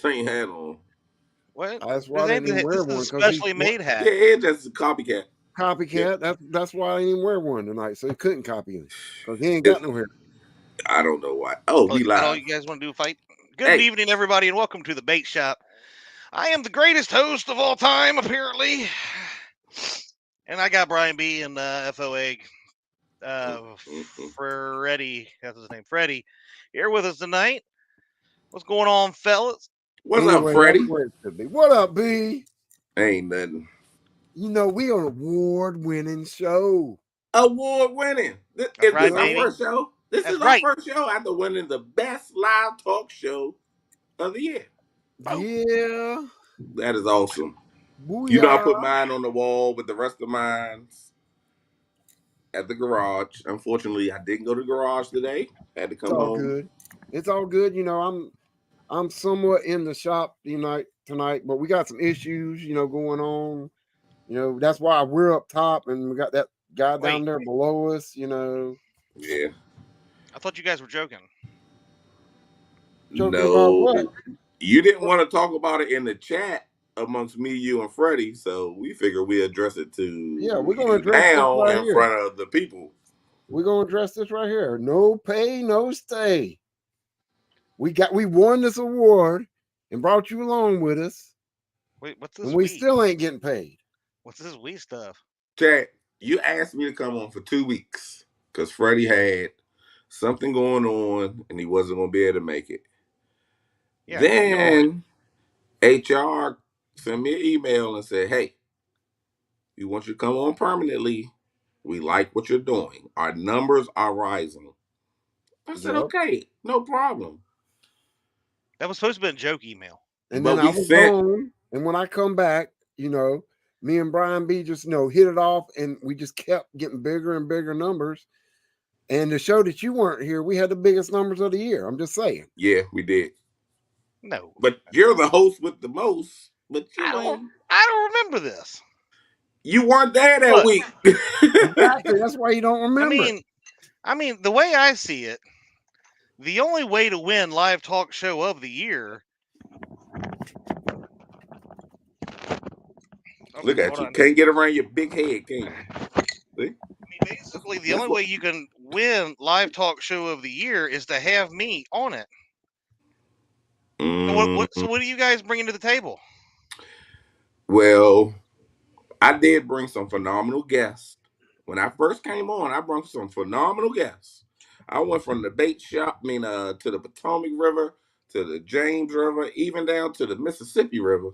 same hat on. What? That's why This I ain't didn't even the, wear this is a one because he's specially made hat. Yeah, it's just a copycat. Yeah, copycat. That's why I didn't even wear one tonight. So he couldn't copy him because he ain't got it's, no hair. I don't know why. Oh, Oh, we is that all live. you guys want to do? Fight? Good Hey, evening, everybody, and welcome to the Bait Shop. I am the greatest host of all time, apparently. And I got Brian B and FOA mm-mm. Freddie, that's his name, Freddie, here with us tonight. What's going on, fellas? What's up, Anyway, that's Freddie? where it should be. What up, B? Ain't nothing. You know, we on an award-winning show. Award winning. That's Is You right, this our know? baby. first show? This That's is our right. first show after winning the best live talk show of the year. Oh, Yeah. That is awesome. You know, I put Booyah. mine on the wall with the rest of mine at the garage. Unfortunately, I didn't go to the garage today. Had to It's come all home. good. It's all good. You know, I'm somewhat in the shop tonight, but we got some issues, going on. That's why we're up top and we got that guy wait. down there below us, Yeah. I thought you guys were joking. joking about No, what? you didn't want to talk about it in the chat amongst me, you, and Freddie. So we figured we address it to Yeah, we're gonna you address this now right in here. front of the people. We're gonna address this right here. No pay, no stay. We won this award and brought you along with us, Wait, what's and this we we? still ain't getting paid. What's this we stuff? Chat, you asked me to come on for 2 weeks because Freddie had something going on and he wasn't going to be able to make it. Yeah, you know what? Then HR sent me an email and said, hey, we want you to come on permanently. We like what you're doing. Our numbers are rising. I said, Yep. okay, no problem. That was supposed to be a joke email. And then But I we was sent, gone, and when I come back, me and Brian B just hit it off, and we just kept getting bigger and bigger numbers. And the show that you weren't here, we had the biggest numbers of the year. I'm just saying. yeah, we did. No, But you're the host with the most. But I don't. I don't remember this. you weren't there that What? week. Exactly. That's why you don't I remember it. mean, the way I see it, the only way to win live talk show of the year. Okay, Look at hold you. on. Can't get around your big head, can you? See? Basically, the That's only what. way you can win live talk show of the year is to have me on it. So Mm, what do you guys bring to the table? well, I did bring some phenomenal guests. When I first came on, I brought some phenomenal guests. I went from the bait shop, to the Potomac River, to the James River, even down to the Mississippi River,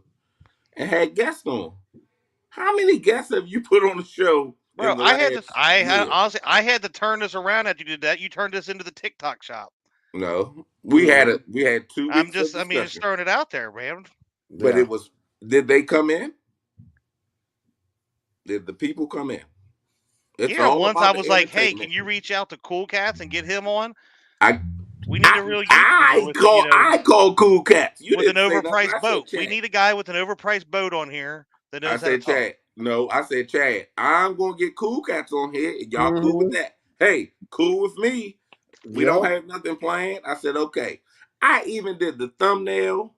and had guests on. How many guests have you put on the show Bro, in the last year? honestly, I had to turn this around after you did that. You turned this into the TikTok shop. No, Mhm. we had 2 weeks of just discussion, throwing it out there, man. but Yeah. it was. Did they come in? Did the people come in? It's Yeah, all once I about the was like, hey, can entertainment. you reach out to Cool Cats and get him on? I We need a real YouTuber I with I call cool cats. You with an didn't say nothing. overpriced I said boat. We Chad. need a guy with an overpriced boat on here that I knows how to said talk. Chad. No, I said Chad. I'm gonna get cool cats on here. And y'all cool with Mhm. that? Hey, cool with me. We don't Yep. have nothing planned. I said okay. I even did the thumbnail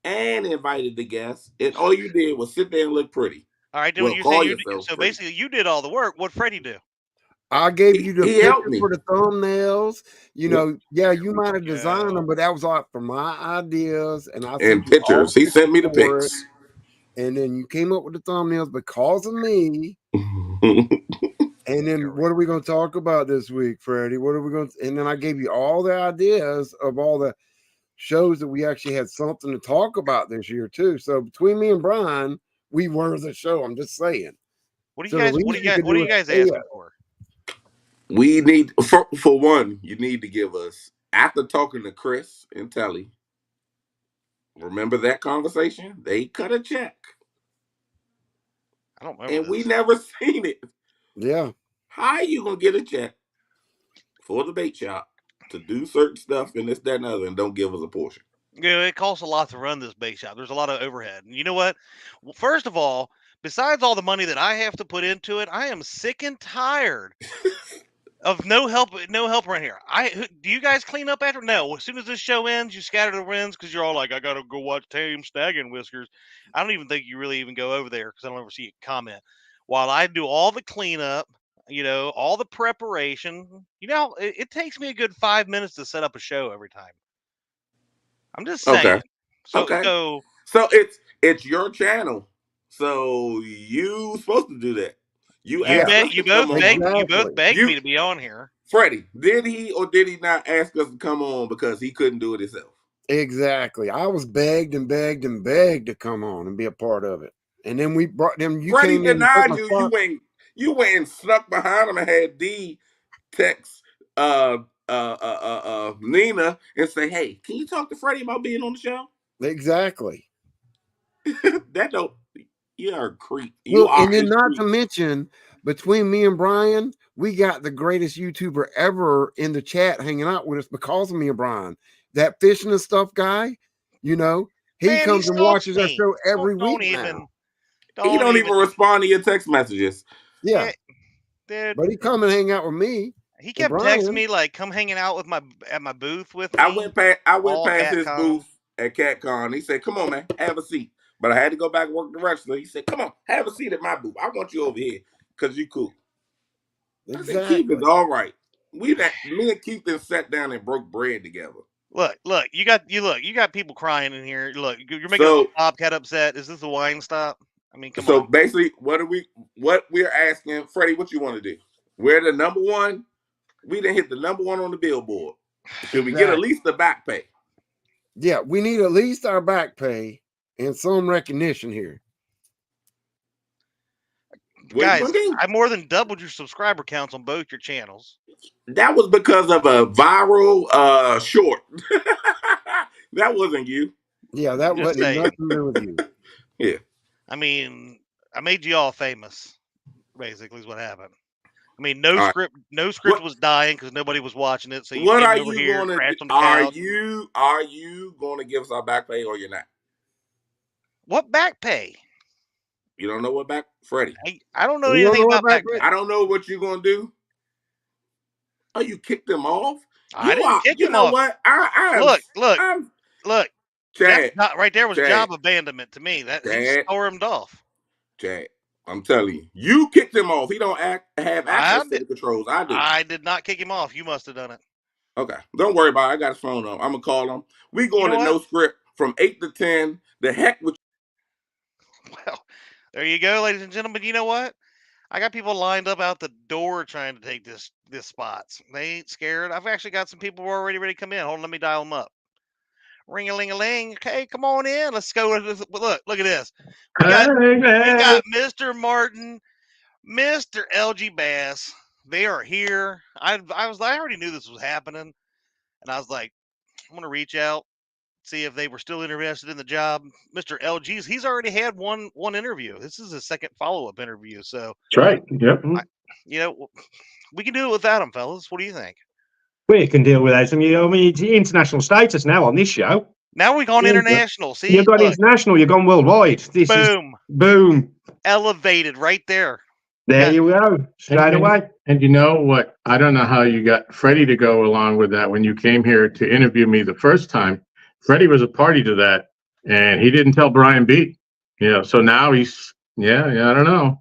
and invited the guests, and all you did was sit there and look pretty. All right, then when Well, you say call yourself so pretty. basically you did all the work. What Freddie do? I gave you the He helped pictures me. for the thumbnails. Yep. Yeah, you might have designed Go. them, but that was all from my ideas, and I And sent you all pictures. He the pictures sent me the for it. pics. And then you came up with the thumbnails because of me. And then what are we going to talk about this week, Freddie? What are we going to? And then I gave you all the ideas of all the shows that we actually had something to talk about this year too. So between me and Brian, we were the show. I'm just saying. So the least you could What are do you is guys pay asking us. for? We need for one, you need to give us after talking to Chris and Telly. Remember that conversation? They cut a check, I don't remember and we this. never seen it. Yeah. How are you gonna get a check for the bait shop to do certain stuff and this, that, and other, and don't give us a portion? It costs a lot to run this bait shop. There's a lot of overhead. And you know what? Well, first of all, besides all the money that I have to put into it, I am sick and tired of no help around here. Do you guys clean up after? No. As soon as this show ends, you scatter the winds because you're all like, I gotta go watch Tame Golden Whiskers. I don't even think you really even go over there because I don't ever see you comment. While I do all the cleanup, all the preparation, it takes me a good 5 minutes to set up a show every time. I'm just saying. Okay. Okay. So it's your channel, so you supposed to do that. You you asked us to come on. both begged me to be on here. Freddie, did he or did he not ask us to come on because he couldn't do it himself? Exactly. I was begged and begged and begged to come on and be a part of it. And then we brought them. You Freddie came in. denied you. You went and snuck behind him and had D text Nina and say, "Hey, can you talk to Freddie about being on the show?" Exactly. That don't. You are a creep. Well, and then not to mention, between me and Brian, we got the greatest YouTuber ever in the chat hanging out with us because of me and Brian. That fishing and stuff guy, he comes and watches our show every week now. He don't even respond to your text messages. Yeah. Dude. But he come and hang out with me. He kept texting me like, "Come hanging out with at my booth with me." I went past his booth at CatCon. He said, "Come on, man, have a seat." But I had to go back and work the rest of it. He said, "Come on, have a seat at my booth. I want you over here because you cool." Exactly. I said, Keith is all right. Me and Keith then sat down and broke bread together. Look, you got people crying in here. Look, you're making a Bobcat upset. Is this a wine stop? I mean, come on. So basically, what we're asking, Freddie, what you want to do? We're the number one. We didn't hit the number one on the billboard. Should we get at least the back pay? Yeah, we need at least our back pay and some recognition here. Guys, I more than doubled your subscriber counts on both your channels. That was because of a viral short. That wasn't you. Yeah, that wasn't nothing to do with you. Yeah. I mean, I made you all famous, basically, is what happened. I mean, no script was dying because nobody was watching it. So you came over here, crashed on the couch. Are you going to give us our back pay or you're not? What back pay? You don't know what back, Freddie? I don't know anything about back pay. I don't know what you're going to do. Oh, you kicked them off? I didn't kick them off. You know what? Look. Chad, right there was job abandonment to me. That he stormed off. Chad, I'm telling you kicked him off. He don't have access to the controls. I do. I did not kick him off. You must have done it. Okay, don't worry about it. I got his phone up. I'm gonna call him. We going to no script from 8 to 10. The heck with. Well, there you go, ladies and gentlemen. You know what? I got people lined up out the door trying to take this spots. They ain't scared. I've actually got some people who are already ready to come in. Hold on, let me dial them up. Ring-a-ling-a-ling. Okay, come on in. Let's go. Look at this. We got Mr. Martin, Mr. LG Bass. They are here. I already knew this was happening, and I was like, I'm gonna reach out, see if they were still interested in the job. Mr. LG's, he's already had one interview. This is his second follow-up interview. So that's right. Yep. We can do it without him, fellas. What do you think? We can deal without him. I mean, it's international status now on this show. Now we've gone international. See, you've got international. You've gone worldwide. This boom. Elevated right there. There you go. Straight away. And you know what? I don't know how you got Freddie to go along with that when you came here to interview me the first time. Freddie was a party to that, and he didn't tell Brian B. So now he's I don't know.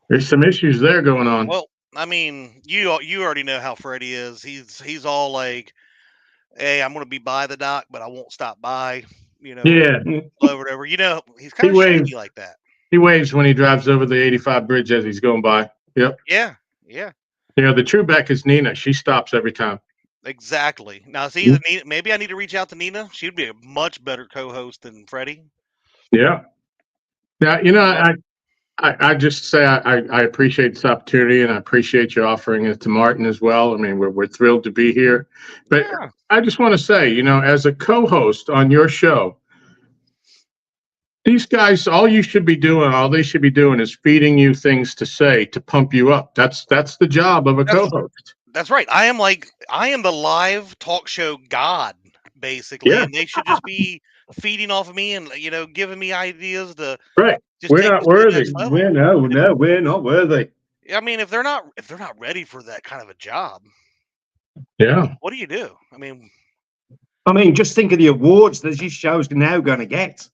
There's some issues there going on. Well, I mean, you already know how Freddie is. He's all like, "Hey, I'm going to be by the dock, but I won't stop by." Yeah. Whatever. He's kind of shady like that. He waves when he drives over the 85 bridge as he's going by. Yep. Yeah. The true back is Nina. She stops every time. Exactly. Now, see, maybe I need to reach out to Nina. She'd be a much better co-host than Freddie. Yeah. Now, I just say I appreciate this opportunity, and I appreciate you offering it to Martin as well. I mean, we're thrilled to be here. But I just want to say, as a co-host on your show, these guys, all they should be doing is feeding you things to say to pump you up. That's the job of a co-host. That's right. I am the live talk show god, basically. Yeah. And they should just be feeding off of me and giving me ideas to We're not worthy. We're not worthy. I mean, if they're not ready for that kind of a job, Yeah. what do you do? I mean, just think of the awards that this show's now going to get.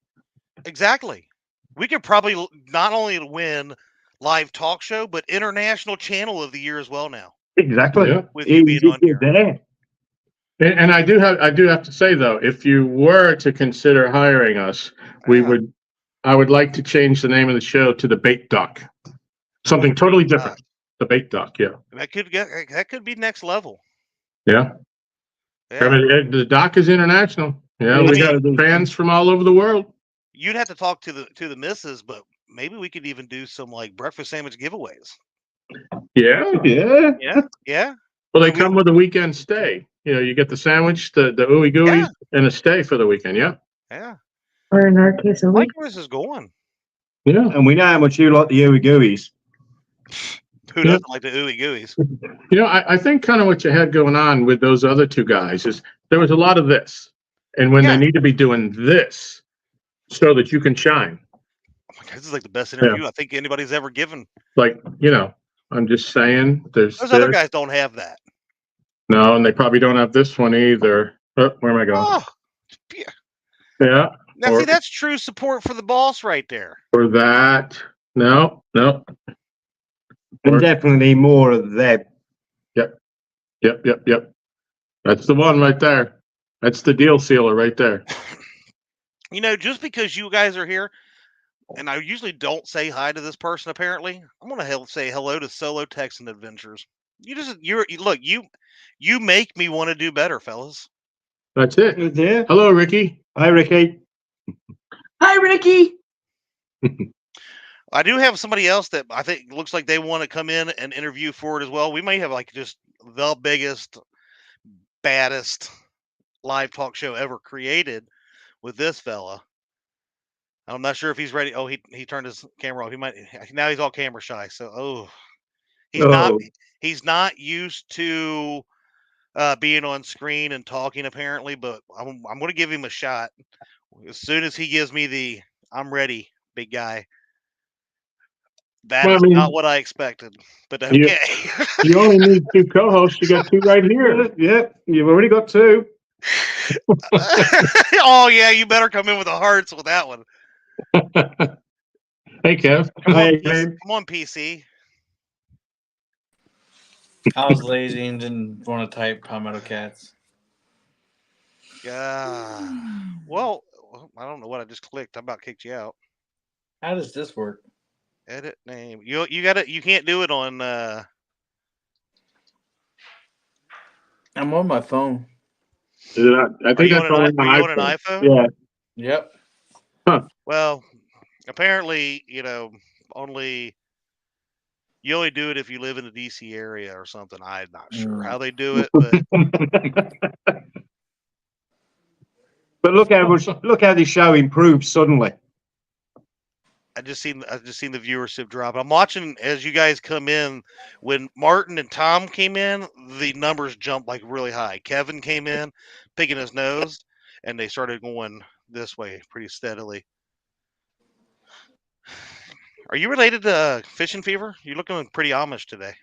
exactly. We could probably not only win live talk show, but international channel of the year as well now. Exactly. Yeah. With you being on here. There. And I do have to say though, if you were to consider hiring us, I would like to change the name of the show to the Bait Duck. Something totally different. The Bait Duck, yeah. That could be next level. Yeah. I mean, the dock is international. Yeah, we got fans from all over the world. You'd have to talk to the missus, but maybe we could even do some like breakfast sandwich giveaways. Yeah. Well, they come with a weekend stay. You know, you get the sandwich, the ooey gooeys, and a stay for the weekend. Yeah. Yeah. Or in our case, a I like week. where this is going. Yeah. And we know how much you like the ooey gooeys. Who doesn't like the ooey gooeys? You know, I think kind of what you had going on with those other two guys is there was a lot of this. And when they need to be doing this so that you can shine. Oh my God, this is like the best interview I think anybody's ever given. Like, you know, I'm just saying those other guys don't have that. No, and they probably don't have this one either. Oh, where am I going? Oh, yeah. Now, see, that's true support for the boss right there. Or that. No. And definitely more of them. Yep. That's the one right there. That's the deal sealer right there. You know, just because you guys are here, and I usually don't say hi to this person, apparently, I'm going to say hello to Solo Texan Adventures. You make me want to do better, fellas. That's it. Yeah. Hello, Ricky. Hi, Ricky. Hi, Ricky. I do have somebody else that I think looks like they want to come in and interview for it as well. We may have like just the biggest, baddest live talk show ever created with this fella. I'm not sure if he's ready. Oh, he turned his camera off. Now he's all camera shy. So he's not used to being on screen and talking apparently, but I'm going to give him a shot as soon as he gives me the I'm ready, big guy. That's not what I expected, but okay. You only need two co-hosts. You got two right here. Yeah, you've already got two. Oh yeah, you better come in with the hearts with that one. Hey, Kev. Come on, PC. I was lazy and didn't want to type Palmetto Cats. Well, I don't know what I just clicked. I about kicked you out. How does this work? Edit name. You can't do it on. I'm on my phone. I think that's on an iPhone. Yeah. Yep. Huh. Well, apparently, you only do it if you live in the DC area or something. I'm not sure how they do it, but but look how this show improved suddenly. I just seen the viewership drop. I'm watching as you guys come in. When Martin and Tom came in, the numbers jumped like really high. Kevin came in, picking his nose, and they started going this way pretty steadily. Are you related to Fishing Fever? You're looking pretty Amish today.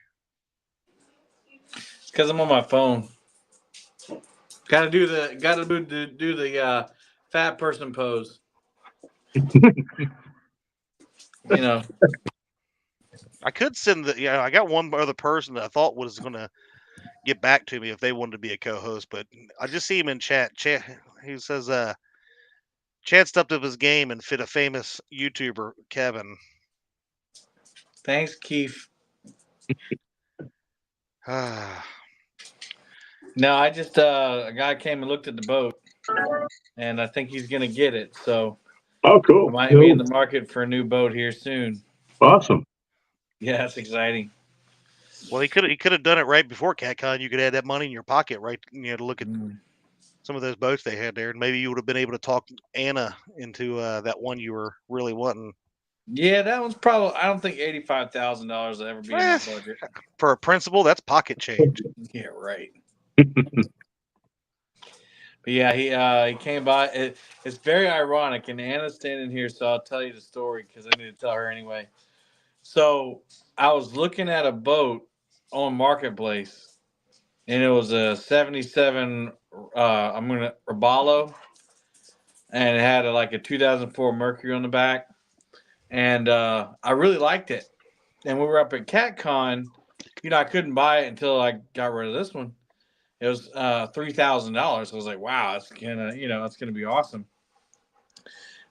It's because I'm on my phone. Got to do the fat person pose. You know, I could send I got one other person that I thought was going to get back to me if they wanted to be a co-host, but I just see him in chat. He says, Chad stepped up his game and fit a famous YouTuber, Kevin. Thanks, Keith. No, I just a guy came and looked at the boat, and I think he's gonna get it. So, cool. I might be in the market for a new boat here soon. Awesome. Yeah, that's exciting. Well, he could have done it right before CatCon. You could have that money in your pocket, right? To look at some of those boats they had there, and maybe you would have been able to talk Anna into that one you were really wanting. Yeah, that one's probably. I don't think $85,000 will ever be in my budget. For a principal, that's pocket change. Yeah, right. But yeah, he came by. It's very ironic, and Anna's standing here, so I'll tell you the story because I need to tell her anyway. So I was looking at a boat on Marketplace, and it was a 77 Robalo, and it had like a 2004 Mercury on the back, and I really liked it. And we were up at CatCon. I couldn't buy it until I got rid of this one. It was $3,000. I was like, wow, it's gonna be awesome.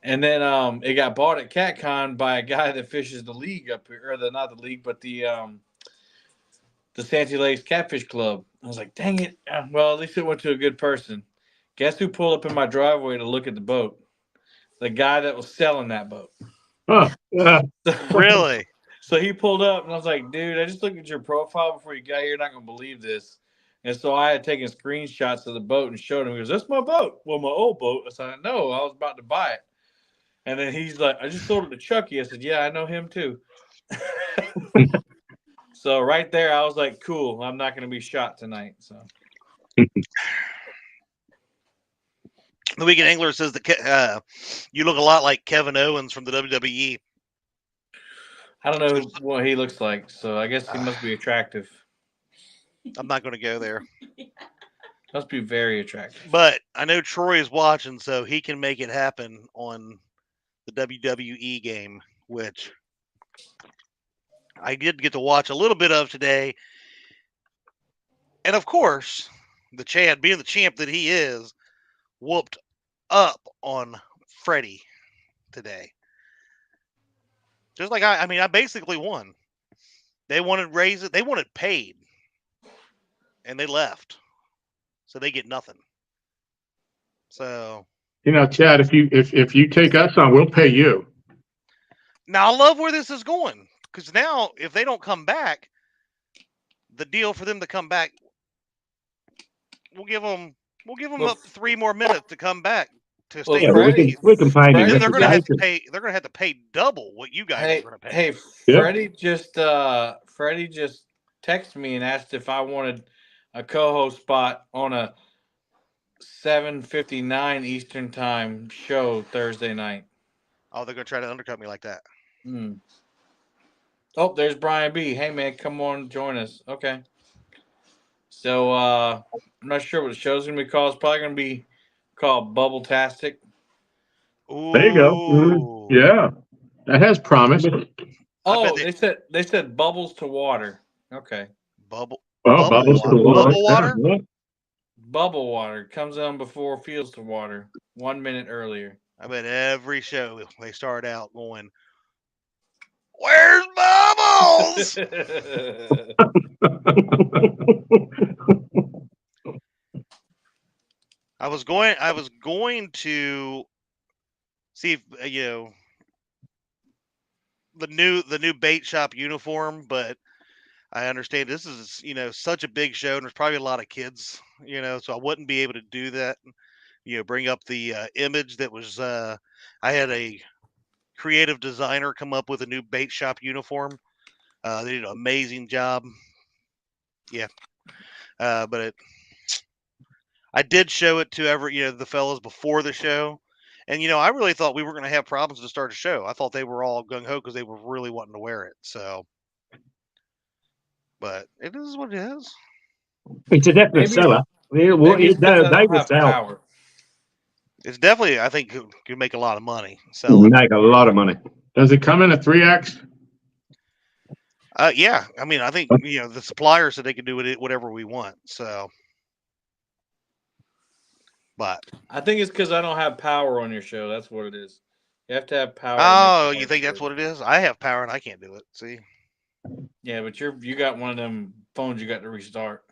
And then it got bought at CatCon by a guy that fishes the league up here, or not the league, but the Santee Lakes Catfish Club. I was like, dang it. Well, at least it went to a good person. Guess who pulled up in my driveway to look at the boat? The guy that was selling that boat. Oh, Really? So he pulled up, and I was like, dude, I just looked at your profile before you got here. You're not going to believe this. And so I had taken screenshots of the boat and showed him. He goes, that's my boat. Well, my old boat. I said, no, I was about to buy it. And then he's like, I just sold it to Chucky. I said, yeah, I know him too. So right there, I was like, cool. I'm not going to be shot tonight. So The Weekend Angler says that you look a lot like Kevin Owens from the WWE. I don't know what he looks like. So I guess he must be attractive. I'm not going to go there. Must be very attractive. But I know Troy is watching, so he can make it happen on the WWE game, which I did get to watch a little bit of today. And of course, the Chad, being the champ that he is, whooped up on Freddie today. Just like I basically won. They wanted raises, they wanted paid, and they left, so they get nothing. So Chad, if you take us on, we'll pay you. now I love where this is going, because now if they don't come back, the deal for them to come back, we'll give them up to 3 more minutes to come back to stay. Yeah, we can pay And you. they're going to have to pay. They're going to have to pay double what you guys are going to pay. Hey, Yeah. Freddie just texted me and asked if I wanted a co-host spot on a 7:59 Eastern Time show Thursday night. Oh, they're going to try to undercut me like that. Oh, there's Brian B. Hey man, come on, join us. Okay. So I'm not sure what the show's gonna be called. It's probably gonna be called Bubble-tastic. There you go. Ooh. Yeah, that has promise. Oh, they said bubbles to water. Okay. Bubbles Bubbles to water. Bubble water? Yeah. Bubble water comes on before fields to water, 1 minute earlier. I bet every show they start out going, "Where's Bubbles?" I was going to see if the new bait shop uniform, but I understand this is such a big show and there's probably a lot of kids, so I wouldn't be able to do that. Bring up the image that was I had a creative designer come up with a new bait shop uniform. They did an amazing job. Yeah, but I did show it to the fellas before the show, and I really thought we were going to have problems to start a show. I thought they were all gung ho because they were really wanting to wear it. So, but it is what it is. It's a definite seller. They will sell. Power. It's definitely, I think, could make a lot of money. Make a lot of money. Does it come in a 3X? Yeah. I mean, I think the supplier said they could do it whatever we want. So, but I think it's because I don't have power on your show. That's what it is. You have to have power. Oh, you think that's what it is? I have power and I can't do it. See? Yeah, but you got one of them phones you got to restart.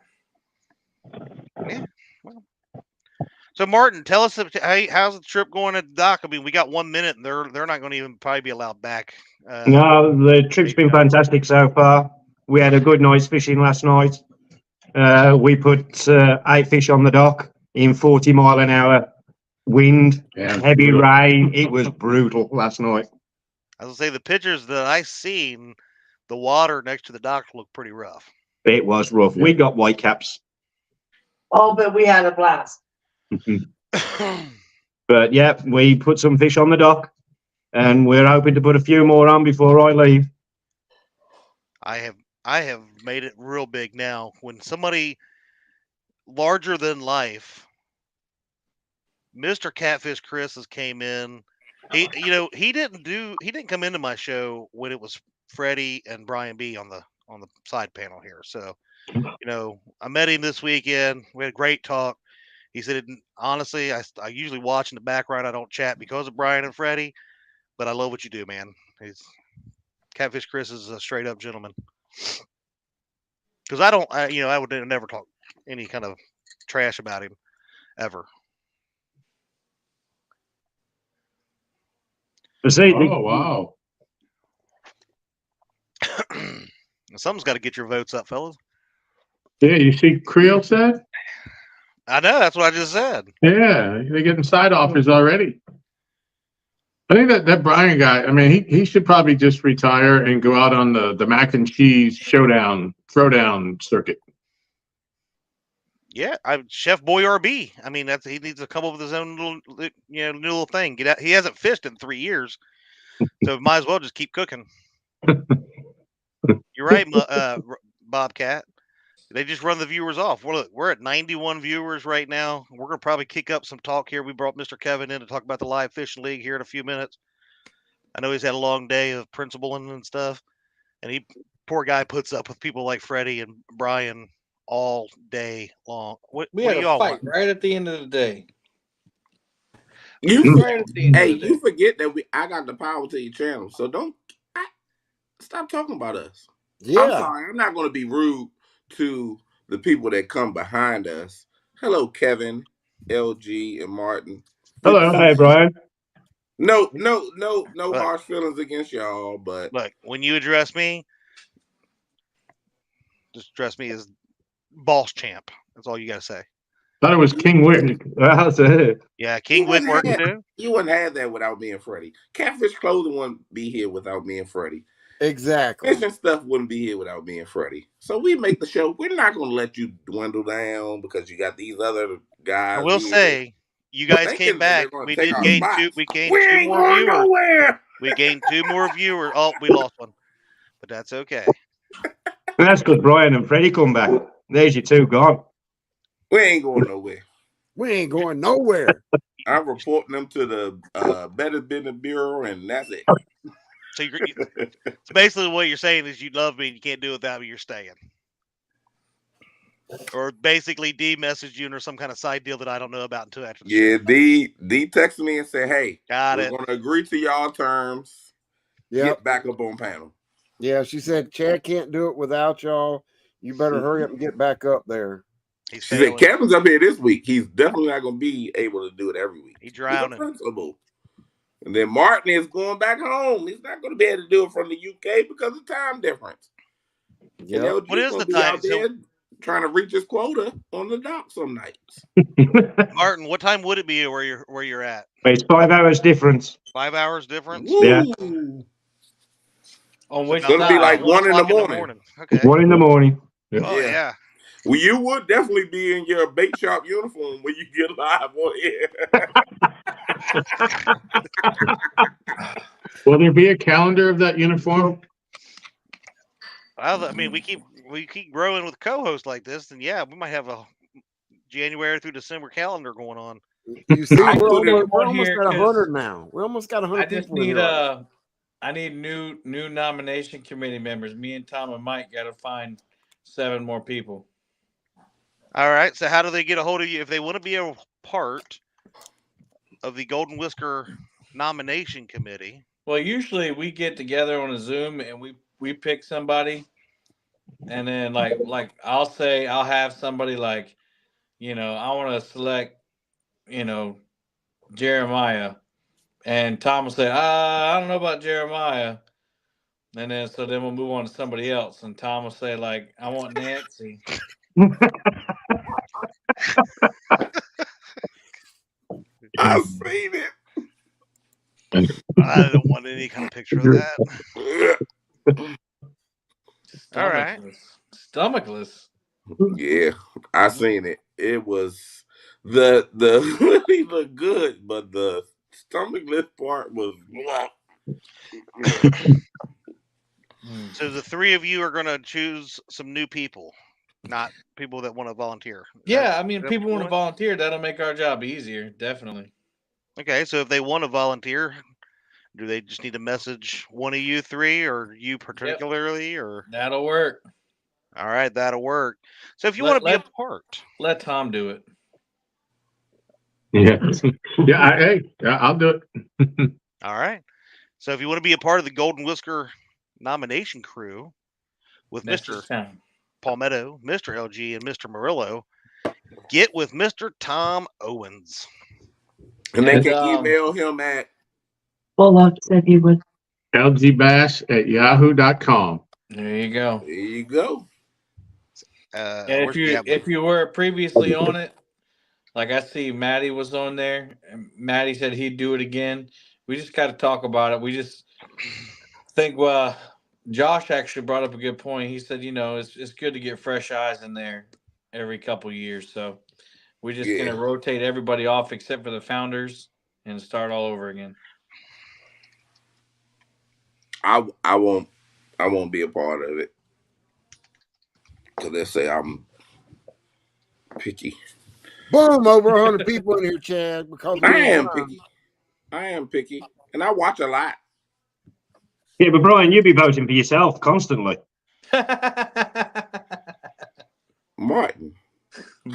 Yeah. Well. So Martin, tell us how's the trip going at the dock? I mean, we got 1 minute, and they're not going to even probably be allowed back. No, the trip's been fantastic so far. We had a good night's fishing last night. We put 8 fish on the dock in 40-mile-an-hour wind, heavy rain. It was brutal last night. I was going to say the pictures that I seen, the water next to the dock looked pretty rough. It was rough. We got white caps. Oh, but we had a blast. But yeah, we put some fish on the dock, and we're hoping to put a few more on before I leave. I have made it real big now. When somebody larger than life, Mr. Catfish Chris has came in. He didn't come into my show when it was Freddie and Brian B on the side panel here. So, I met him this weekend. We had a great talk. He said, honestly, I usually watch in the background. I don't chat because of Brian and Freddie, but I love what you do, man. Catfish Chris is a straight up gentleman. Because I would never talk any kind of trash about him ever. Oh, wow. Something's got to get your votes up, fellas. Yeah, you see Creel said? I know, that's what I just said. Yeah, they're getting side offers already. I think that Brian guy, I mean, he should probably just retire and go out on the mac and cheese throwdown circuit. Yeah, Chef Boy RB. I mean, he needs to come up with his own little, new little thing. Get out. He hasn't fished in 3 years, so might as well just keep cooking. You're right, Bobcat. They just run the viewers off. Well, look, we're at 91 viewers right now. We're gonna probably kick up some talk here. We brought Mr. Kevin in to talk about the live fishing league here in a few minutes. I know he's had a long day of principling and stuff, and poor guy puts up with people like Freddie and Brian all day long. What We do had a y'all fight want? right at the end of the day. You Right at the end of the day. you forget that I got the power to your channel, so stop talking about us. I'm Yeah. sorry, I'm not going to be rude to the people that come behind us. Hello, Kevin, LG, and Martin. Hello. Hey, Brian. No Look. harsh feelings against y'all, but Look, when you address me, just address me as boss champ. That's all you got to say. Thought it was King Wick. That's it. Yeah, King Wick working too. you wouldn't have that without me and Freddie. Catfish Clothing wouldn't be here without me and Freddie. Exactly. Fishing stuff wouldn't be here without me and Freddie. So we make the show. We're not going to let you dwindle down because you got these other guys. I will say, you guys came back. We did gain two. We gained two more viewers. Nowhere. We gained 2 more viewers. Oh, we lost one, but that's okay. That's good. Brian and Freddie come back. There's your two gone. We ain't going nowhere. We ain't going nowhere. I'm reporting them to the Better Business Bureau, and that's it. So basically what you're saying is you love me and you can't do it without me. You're staying. Or basically D messaged you or some kind of side deal that I don't know about until after the Yeah, show. D texted me and said, "Hey, Got we're it. going to agree to y'all terms. Yep. Get back up on panel." Yeah, she said Chad can't do it without y'all. You better hurry up and get back up there. She said Kevin's up here this week. He's definitely not going to be able to do it every week. He's drowning. Principal. And then Martin is going back home. He's not going to be able to do it from the UK because of time difference. Yep. What is the time? Out there trying to reach his quota on the dock some nights. Martin, what time would it be where you're at? It's 5 hours difference. 5 hours difference? Woo. Yeah. On which It's going to be like 1 in the morning. Okay. 1 in the morning. Oh, yeah. Well, you would definitely be in your bait shop uniform when you get live on here. Will there be a calendar of that uniform? I mean, we keep growing with co-hosts like this, and yeah, we might have a January through December calendar going on. You see, we're almost here at 100 now. We almost got 100 I just people in need here. I need new nomination committee members. Me and Tom and Mike got to find 7 more people. All right. So how do they get a hold of you if they want to be a part of the Golden Whisker nomination committee? Well, usually we get together on a Zoom and we pick somebody, and then like I'll have somebody like, I want to select, Jeremiah, and Tom will say, I don't know about Jeremiah, and then we'll move on to somebody else, and Tom will say like, I want Nancy. I've seen it. I don't want any kind of picture of that. All right. Stomachless. Yeah, I seen it. It was the he looked good, but the stomachless part was So the three of you are going to choose some new people, not people that want to volunteer. Yeah, I mean, that people what you want to volunteer. That'll make our job easier, definitely. Okay, so if they want to volunteer, do they just need to message one of you three, or you particularly, or That'll work. all right, that'll work. So if you want to be a part, let Tom do it. Yeah, I'll do it. all right. So if you want to be a part of the Golden Whisker nomination crew with Mr. Palmetto, Mr. LG, and Mr. Murillo, get with Mr. Tom Owens. And they can email him at lgbash@yahoo.com. There you go. There you go. And if you were previously on it, like I see Maddie was on there, and Maddie said he'd do it again. We just got to talk about it. We just think, well, Josh actually brought up a good point. He said, it's good to get fresh eyes in there every couple of years. So we're just going to rotate everybody off except for the founders and start all over again. I won't be a part of it because they say I'm picky. Boom! Over 100 people in here, Chad. Because I am picky, and I watch a lot. Yeah, but Brian, you'll be voting for yourself constantly. Martin,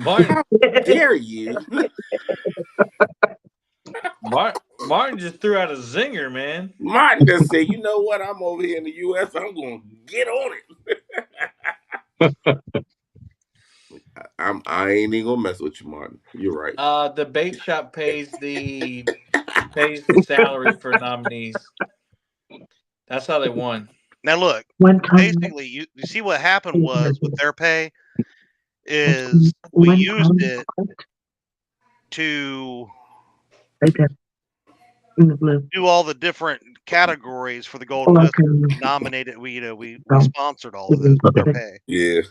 how dare you? Martin just threw out a zinger, man. Martin just said, "You know what? I'm over here in the U.S. I'm going to get on it." I ain't even gonna mess with you, Martin. You're right. The bait shop pays the salary for nominees. That's how they won. Now look, basically, you see what happened was with their pay is we used it to do all the different categories for the Golden Whiskers. We nominated, we sponsored all of this with their pay. Yeah.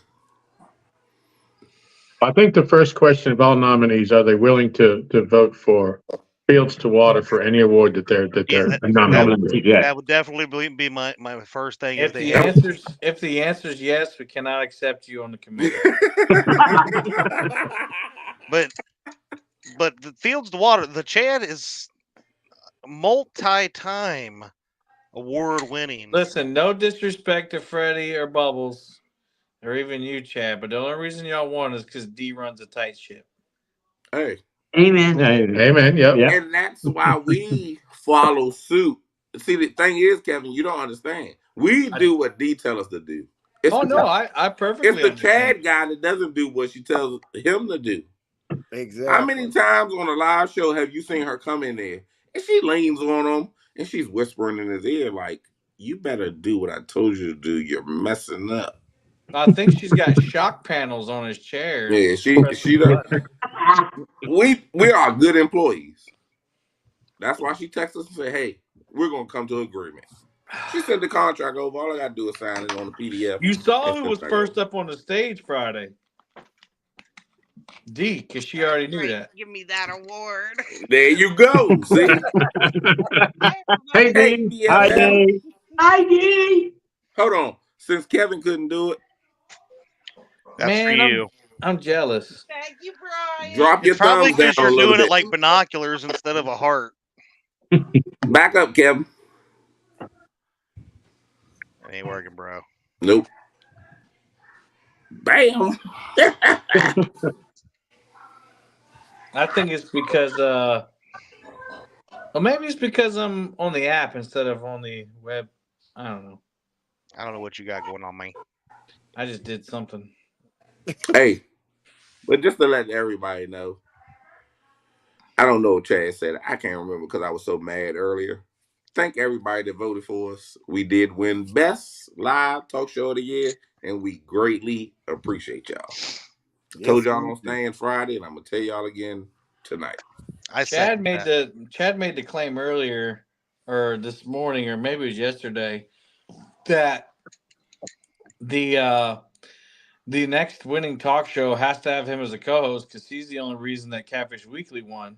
I think the first question of all nominees, are they willing to vote for Fields to Water for any award that they're nominated? That would definitely be my first thing. If the answer is yes, we cannot accept you on the committee. but the Fields to Water, the Chad is multi-time award winning. Listen, no disrespect to Freddie or Bubbles or even you, Chad, but the only reason y'all won is because D runs a tight ship. Hey. Amen. Amen. Yep. And that's why we follow suit. See, the thing is, Kevin, you don't understand. We do what D tells us to do. I perfectly It's the understand. Chad guy that doesn't do what she tells him to do. Exactly. How many times on a live show have you seen her come in there and she leans on him and she's whispering in his ear like, "You better do what I told you to do. You're messing up." I think she's got shock panels on his chair. Yeah, she does. We are good employees. That's why she texts us and say, "Hey, we're gonna come to an agreement." She sent the contract over. All I gotta do is sign it on the PDF. You saw who was first up on the stage Friday. D, because she already knew that. Give me that award. There you go. See? Hey, D. Hi, D. Hi, D. Hold on. Since Kevin couldn't do it, that's for you. I'm jealous. Thank you, Brian. Drop your probably thumbs down because you're a little doing bit. it like binoculars instead of a heart. Back up, Kevin. It ain't working, bro. Nope. Bam. I think it's because well, maybe it's because I'm on the app instead of on the web. I don't know. I don't know what you got going on, man. I just did something. Hey, but just to let everybody know, I don't know what Chad said. I can't remember because I was so mad earlier. Thank everybody that voted for us. We did win Best Live Talk Show of the Year, and we greatly appreciate y'all. Told y'all on Stand Friday, and I'm gonna tell y'all again tonight. Chad made the claim earlier, or this morning, or maybe it was yesterday, that the next winning talk show has to have him as a co-host because he's the only reason that Catfish Weekly won.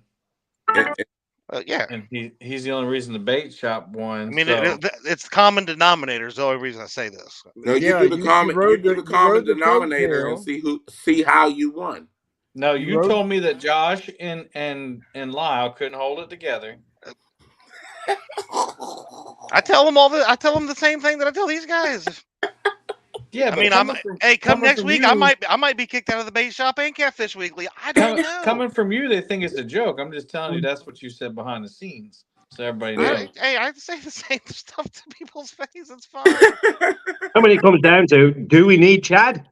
Yeah. And he's the only reason the bait shop won. I mean, so it's common denominator is the only reason I say this. No, you Yeah, do the common. You rode do the you common rode the denominator and coattail. see how you won. no, You you rode- told me that Josh and Lyle couldn't hold it together. I tell them the same thing that I tell these guys. Yeah, I but mean, coming from, come coming next from week. you, I might be kicked out of the bait shop and Catfish Weekly. I don't know. coming from you, they think it's a joke. I'm just telling you that's what you said behind the scenes, so everybody knows. I say the same stuff to people's face. It's fine. And when it comes down to, do we need Chad?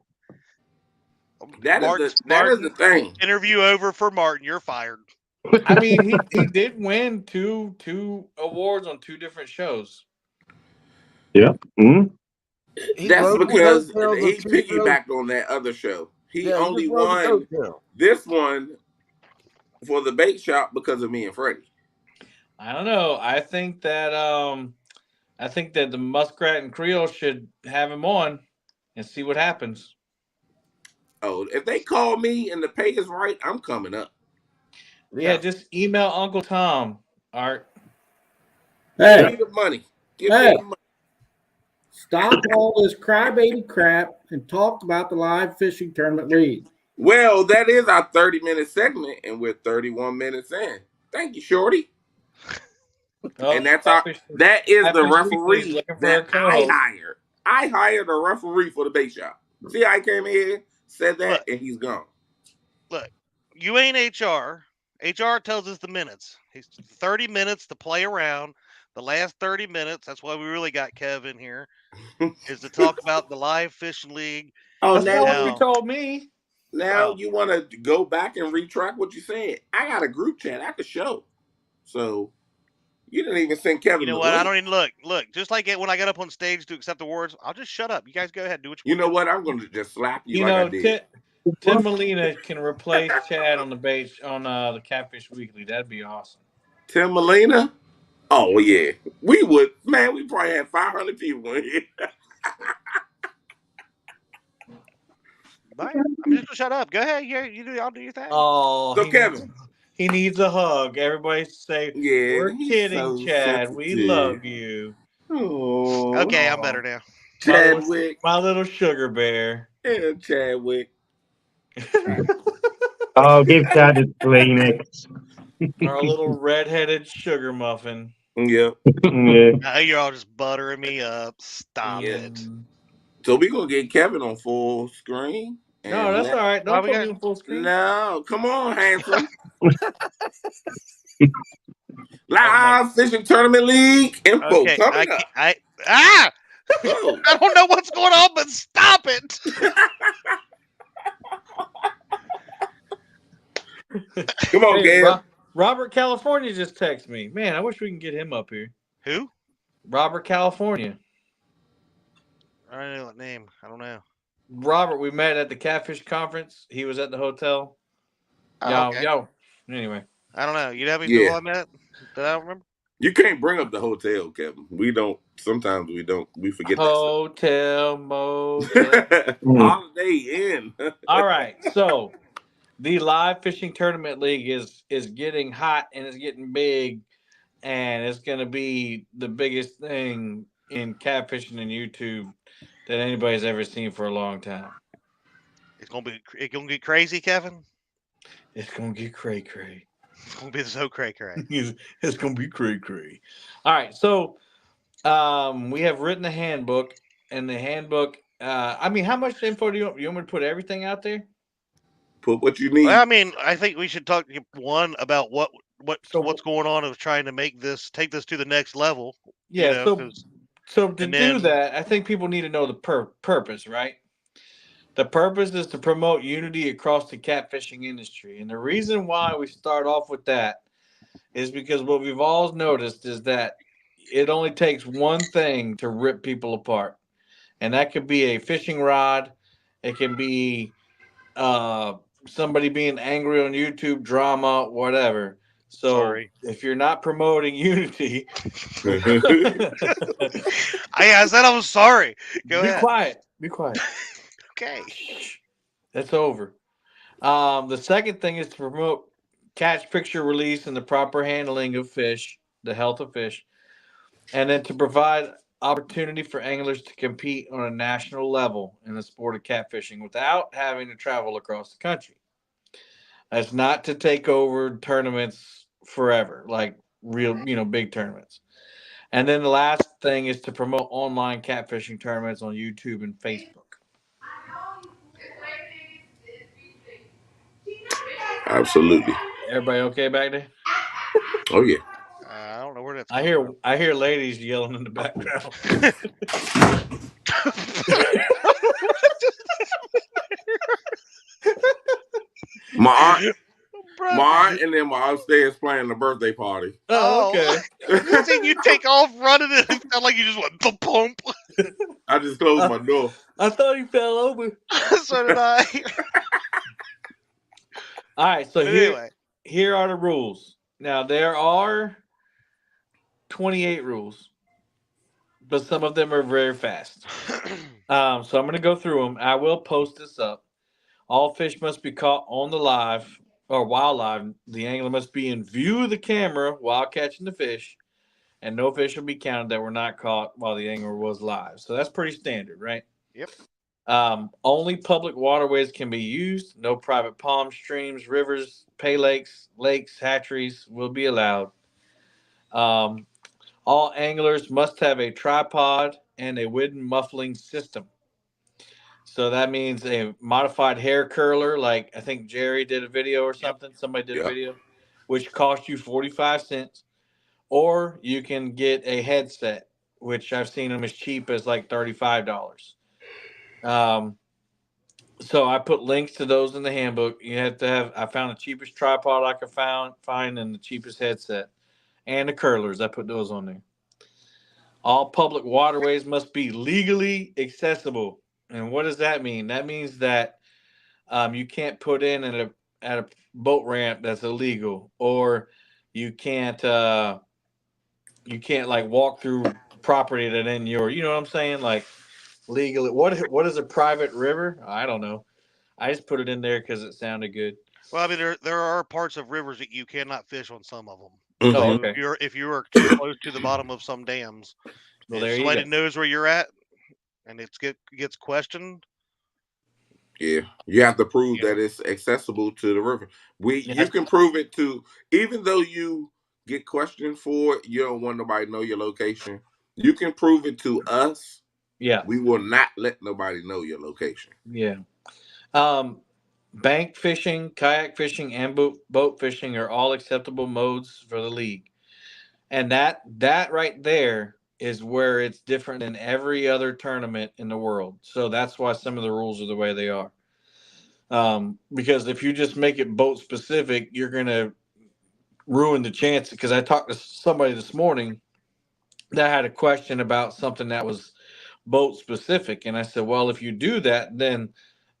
That is the thing. Interview over for Martin. You're fired. I mean, he did win two awards on 2 different shows. Yeah. Mm. That's rode the because coattails of he 2 piggybacked on that other show. He Yeah, he only just rode the won coattail. this one for the bait shop because of me and Freddie. I don't know. I think that the Muskrat and Creole should have him on and see what happens. Oh, if they call me and the pay is right, I'm coming up. Yeah, just email Uncle Tom, Art. Give Hey, me the money. Give Hey. me the money. stop all this crybaby crap and talk about the live fishing tournament league. Well, that is our 30-minute segment, and we're 31 minutes in. Thank you, Shorty. Oh, And that is Catfish the Weekly's referee looking for that a co-host. I hired. I hired a referee for the bait shop. See, I came in here, said that, Look. and he's gone. Look, you ain't HR. HR tells us the minutes. He's 30 minutes to play around. The last 30 minutes, that's why we really got Kev in here, is to talk about the live fishing league. Oh, That's now not what you told me. Now you want to go back and retract what you said. I got a group chat at the show. So you didn't even send Kevin You know the what? I link. don't even look. Just like when I got up on stage to accept awards, I'll just shut up. You guys go ahead, do what you You want know to what? I'm going to just slap you You like I know, did. Tim Molina can replace Chad on the bait on the Catfish Weekly. That'd be awesome. Tim Molina? Oh, yeah. We would. Man, we probably had 500 people in here. Bye. I'm just going to shut up. Go ahead. Yeah, y'all do your thing. Oh, So, Kevin. He needs a hug. Everybody say, Yeah, we're he's kidding, so Chad. We sensitive. love you. Oh. Okay, I'm better now. Chadwick. My little sugar bear. Yeah, Chadwick. Oh, give Chad a Kleenex. Our little red-headed sugar muffin. Yep. Yeah. Now you're all just buttering me up. Stop it. So we're going to get Kevin on full screen. No, that's all right. Don't put me on full screen. No, come on, handsome. Live Fishing Tournament League info Okay, coming up. I Oh. I don't know what's going on, but stop it. Come on, Gail. Robert California just texted me. Man, I wish we can get him up here. Who? Robert California. I don't know that name. I don't know. Robert, we met at the Catfish Conference. He was at the hotel. Yo. Anyway. I don't know. You know how many people I met that I don't remember? You can't bring up the hotel, Kevin. We don't. Sometimes we don't. We forget Hotel, motel. Holiday Inn. All right. So the live fishing tournament league is getting hot and it's getting big, and it's going to be the biggest thing in catfishing and YouTube that anybody's ever seen for a long time. It's gonna be crazy, Kevin. It's gonna get cray cray. It's gonna be so cray cray. It's gonna be cray cray. All right, so we have written a handbook, and the handbook. I mean, how much info do you want me to put everything out there? Put what you need. Well, I mean, I think we should talk about what's going on of trying to take this to the next level. Yeah. So to do that, I think people need to know the purpose, right? The purpose is to promote unity across the catfishing industry. And the reason why we start off with that is because what we've all noticed is that it only takes one thing to rip people apart. And that could be a fishing rod. It can be somebody being angry on YouTube, drama, whatever. So if you're not promoting unity, I said I was sorry. Go ahead. Be quiet. Okay. That's over. The second thing is to catch, picture, release, and the proper handling of fish, the health of fish, and then to provide opportunity for anglers to compete on a national level in the sport of catfishing without having to travel across the country. That's not to take over tournaments forever, like real, big tournaments. And then the last thing is to promote online catfishing tournaments on YouTube and Facebook. Absolutely. Everybody okay back there? Oh yeah. I don't know where that's I coming hear I hear ladies yelling in the background. My aunt, Bro. my aunt and then my upstairs playing the birthday party. Oh, okay. I just seen you take off running and it felt like you just went the pump. I just closed my door. I thought he fell over. So did I. All right, so But anyway. here are the rules. Now there are 28 rules, but some of them are very fast. So I'm going to go through them. I will post this up. All fish must be caught on the live or while live. The angler must be in view of the camera while catching the fish, and no fish will be counted that were not caught while the angler was live. So that's pretty standard, right? Yep. Only public waterways can be used. No private palm streams, rivers, pay lakes, hatcheries will be allowed. All anglers must have a tripod and a wooden muffling system. So that means a modified hair curler, like I think Jerry did a video or something. Somebody did a video, which cost you 45 cents. Or you can get a headset, which I've seen them as cheap as like $35. So I put links to those in the handbook. You have to have. I found the cheapest tripod I could find and the cheapest headset, and the curlers. I put those on there. All public waterways must be legally accessible. And what does that mean? That means that you can't put in at a boat ramp that's illegal, or you can't like walk through property that in your. You know what I'm saying? Like legally. What is a private river? I don't know. I just put it in there because it sounded good. Well, I mean, there are parts of rivers that you cannot fish on some of them. Mm-hmm. Oh, So okay. if you are too close to the bottom of some dams, Well, if there you somebody go. knows where you're at and it gets questioned, Yeah, you have to prove that it's accessible to the river. You can prove it to, even though you get questioned for it, you don't want nobody to know your location. You can prove it to us. Yeah. We will not let nobody know your location. Yeah. Bank fishing, kayak fishing, and boat fishing are all acceptable modes for the league. And that right there is where it's different than every other tournament in the world. So that's why some of the rules are the way they are. Because if you just make it boat specific, you're going to ruin the chance. Because I talked to somebody this morning that had a question about something that was boat specific. And I said, well, if you do that, then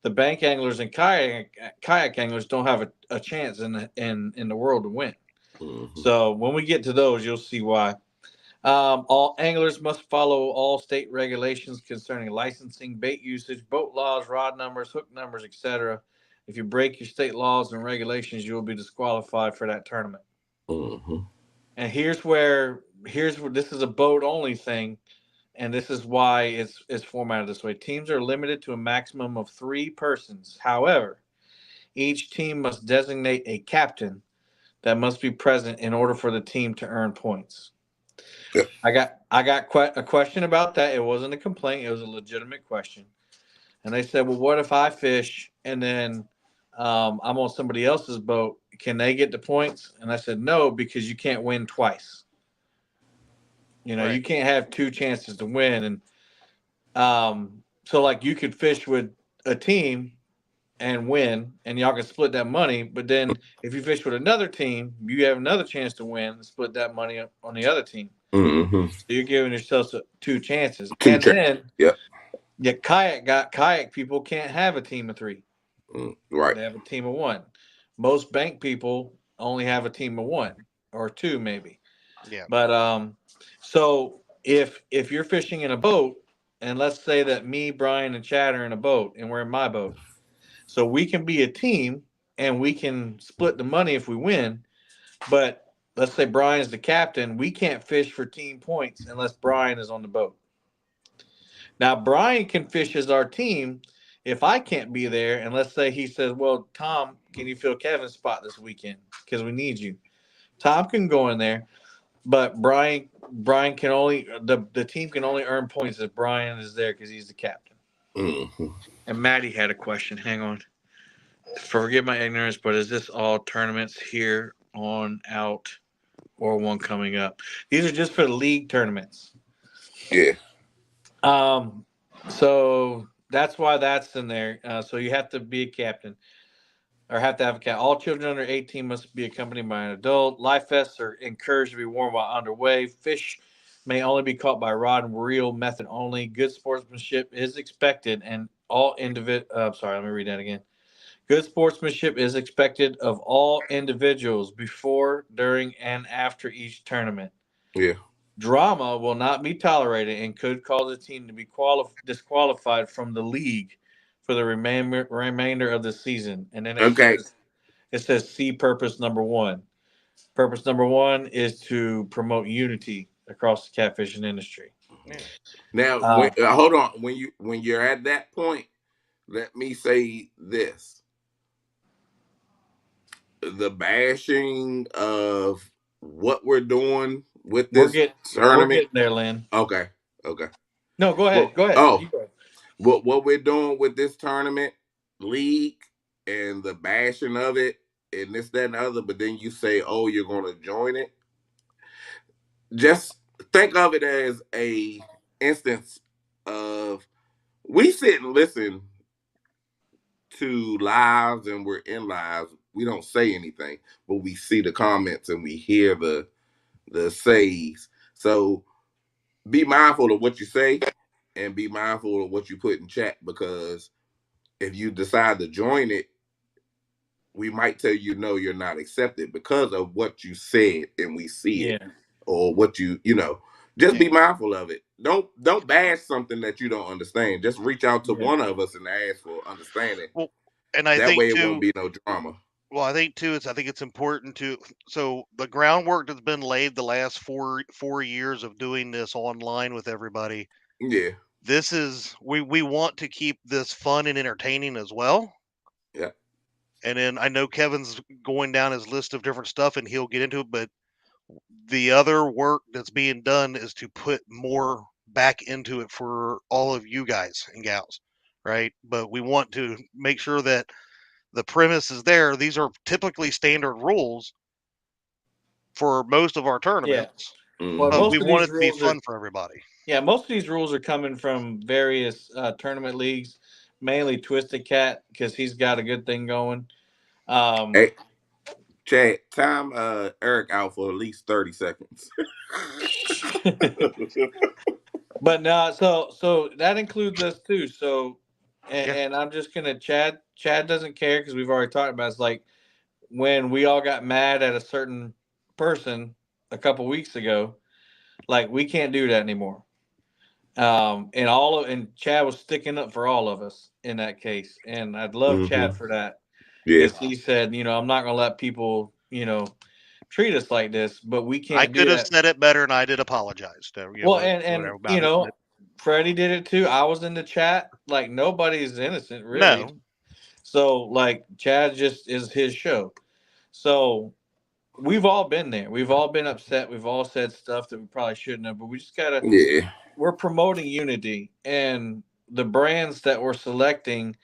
the bank anglers and kayak anglers don't have a chance in the world to win. Mm-hmm. So when we get to those, you'll see why. All anglers must follow all state regulations concerning licensing, bait usage, boat laws, rod numbers, hook numbers, etc. If you break your state laws and regulations, you will be disqualified for that tournament. Mm-hmm. And here's where this is a boat only thing, and this is why it's formatted this way. Teams are limited to a maximum of 3 persons. However, each team must designate a captain that must be present in order for the team to earn points. Yeah. I got a question about that. It wasn't a complaint. It was a legitimate question. And they said, well, what if I fish and then I'm on somebody else's boat? Can they get the points? And I said, no, because you can't win twice. Right. You can't have 2 chances to win. And so like you could fish with a team and win, and y'all can split that money. But then if you fish with another team, you have another chance to win and split that money on the other team. Mm-hmm. So you're giving yourself 2 chances. Then kayak people can't have a team of 3. Right. They have a team of 1. Most bank people only have a team of 1 or 2 maybe. Yeah. But so if you're fishing in a boat, and let's say that me, Brian, and Chad are in a boat, and we're in my boat, so we can be a team, and we can split the money if we win. But let's say Brian's the captain, we can't fish for team points unless Brian is on the boat. Now, Brian can fish as our team if I can't be there, and let's say he says, well, Tom, can you fill Kevin's spot this weekend? Because we need you. Tom can go in there, but Brian can only the team can only earn points if Brian is there because he's the captain. Mm-hmm. And Maddie had a question. Hang on. Forgive my ignorance, but is this all tournaments here on out or one coming up? These are just for the league tournaments. Yeah. So that's why that's in there. So you have to be a captain or have to have a cat. All children under 18 must be accompanied by an adult. Life vests are encouraged to be worn while underway. Fish may only be caught by rod and reel method only. Good sportsmanship is expected, and all sorry, let me read that again. Good sportsmanship is expected of all individuals before, during, and after each tournament. Yeah. Drama will not be tolerated and could cause a team to be disqualified from the league for the remainder of the season. And then it says see purpose number 1. Purpose number 1 is to promote unity across the catfishing industry. Now, hold on. When you're at that point, let me say this: the bashing of what we're doing with this tournament. We're getting there, Lynn. Okay. No, go ahead. Go ahead. Oh, what we're doing with this tournament league and the bashing of it and this, that, and the other, but then you say, oh, you're going to join it. Just think of it as a instance of we sit and listen to lives and we're in lives. We don't say anything, but we see the comments and we hear the says. So be mindful of what you say and be mindful of what you put in chat, because if you decide to join it, we might tell you no, you're not accepted because of what you said and we see it, or what just be mindful of it. Don't bash something that you don't understand. Just reach out to one of us and ask for understanding. Well, and I that think way it too, won't be no drama. Well, I think it's important to, so the groundwork that's been laid the last four years of doing this online with everybody. Yeah. This is we want to keep this fun and entertaining as well. Yeah. And then I know Kevin's going down his list of different stuff and he'll get into it, but the other work that's being done is to put more back into it for all of you guys and gals, right? But we want to make sure that the premise is there. These are typically standard rules for most of our tournaments. Yeah. Well, but we want it to be fun for everybody. Yeah, most of these rules are coming from various tournament leagues, mainly Twisted Cat, because he's got a good thing going. Hey, Chad, time Eric out for at least 30 seconds. But no, so that includes us too. So, and I'm just gonna Chad doesn't care because we've already talked about it. It's like when we all got mad at a certain person a couple weeks ago, like we can't do that anymore. And Chad was sticking up for all of us in that case, and I'd love Chad for that. Yeah, he said, I'm not gonna let people, treat us like this, but we can't. I could have said it better, and I did apologize. Freddie did it too. I was in the chat. Like nobody's innocent, really. No. So like Chad just is his show. So we've all been there. We've all been upset. We've all said stuff that we probably shouldn't have, but we just gotta. Yeah. We're promoting unity, and the brands that we're selecting,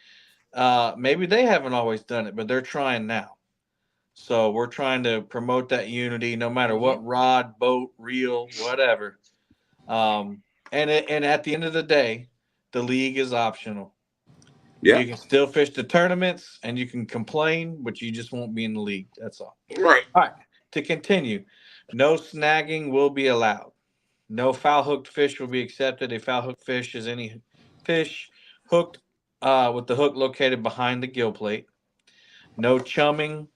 maybe they haven't always done it, but they're trying now. So we're trying to promote that unity, no matter what rod, boat, reel, whatever. And at the end of the day, the league is optional. Yeah. You can still fish the tournaments, and you can complain, but you just won't be in the league. That's all. Right. All right. To continue, no snagging will be allowed. No foul hooked fish will be accepted. A foul hooked fish is any fish hooked with the hook located behind the gill plate. No chumming.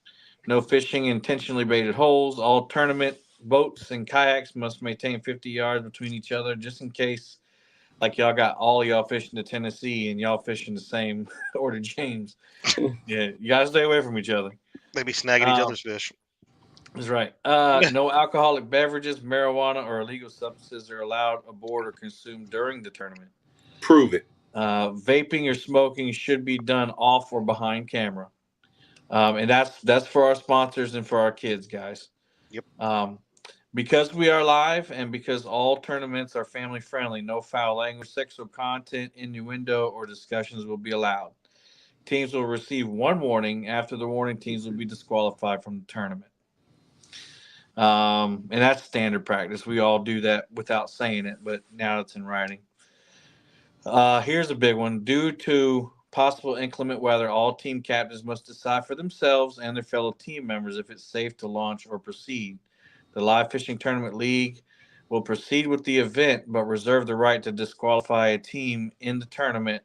No fishing intentionally baited holes. All tournament boats and kayaks must maintain 50 yards between each other just in case like y'all got all y'all fishing to Tennessee and y'all fishing the same or to James. Yeah, you gotta stay away from each other. They be snagging each other's fish. That's right. No alcoholic beverages, marijuana, or illegal substances are allowed aboard or consumed during the tournament. Prove it. Vaping or smoking should be done off or behind camera. And that's for our sponsors and for our kids, guys. Yep. Because we are live and because all tournaments are family friendly, no foul language, sexual content, innuendo, or discussions will be allowed. Teams will receive one warning. After the warning, teams will be disqualified from the tournament. And that's standard practice. We all do that without saying it, but now it's in writing. Here's a big one. Due to possible inclement weather, all team captains must decide for themselves and their fellow team members if it's safe to launch or proceed. The Live Fishing Tournament League will proceed with the event, but reserve the right to disqualify a team in the tournament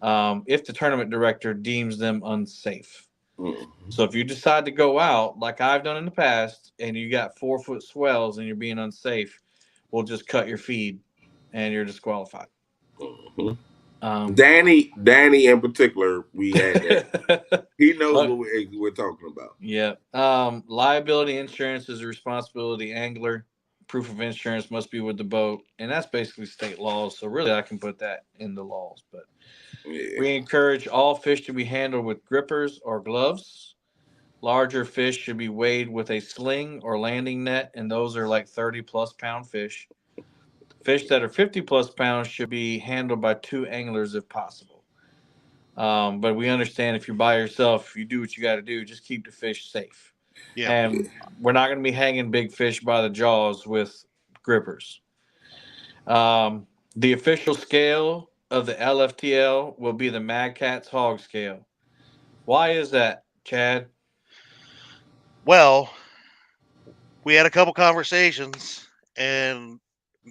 if the tournament director deems them unsafe. So if you decide to go out, like I've done in the past, and you got 4-foot swells and you're being unsafe, we'll just cut your feed and you're disqualified. Danny in particular, we had that. He knows what we're talking about. Yeah. Liability insurance is a responsibility angler. Proof of insurance must be with the boat, and that's basically state laws. So really, I can put that in the laws. But we encourage all fish to be handled with grippers or gloves. Larger fish should be weighed with a sling or landing net, and those are like 30-plus pound fish. Fish that are 50-plus pounds should be handled by 2 anglers if possible. But we understand if you're by yourself, you do what you got to do. Just keep the fish safe. Yeah. And we're not going to be hanging big fish by the jaws with grippers. The official scale of the LFTL will be the Mad Catz hog scale. Why is that, Chad? Well, we had a couple conversations, and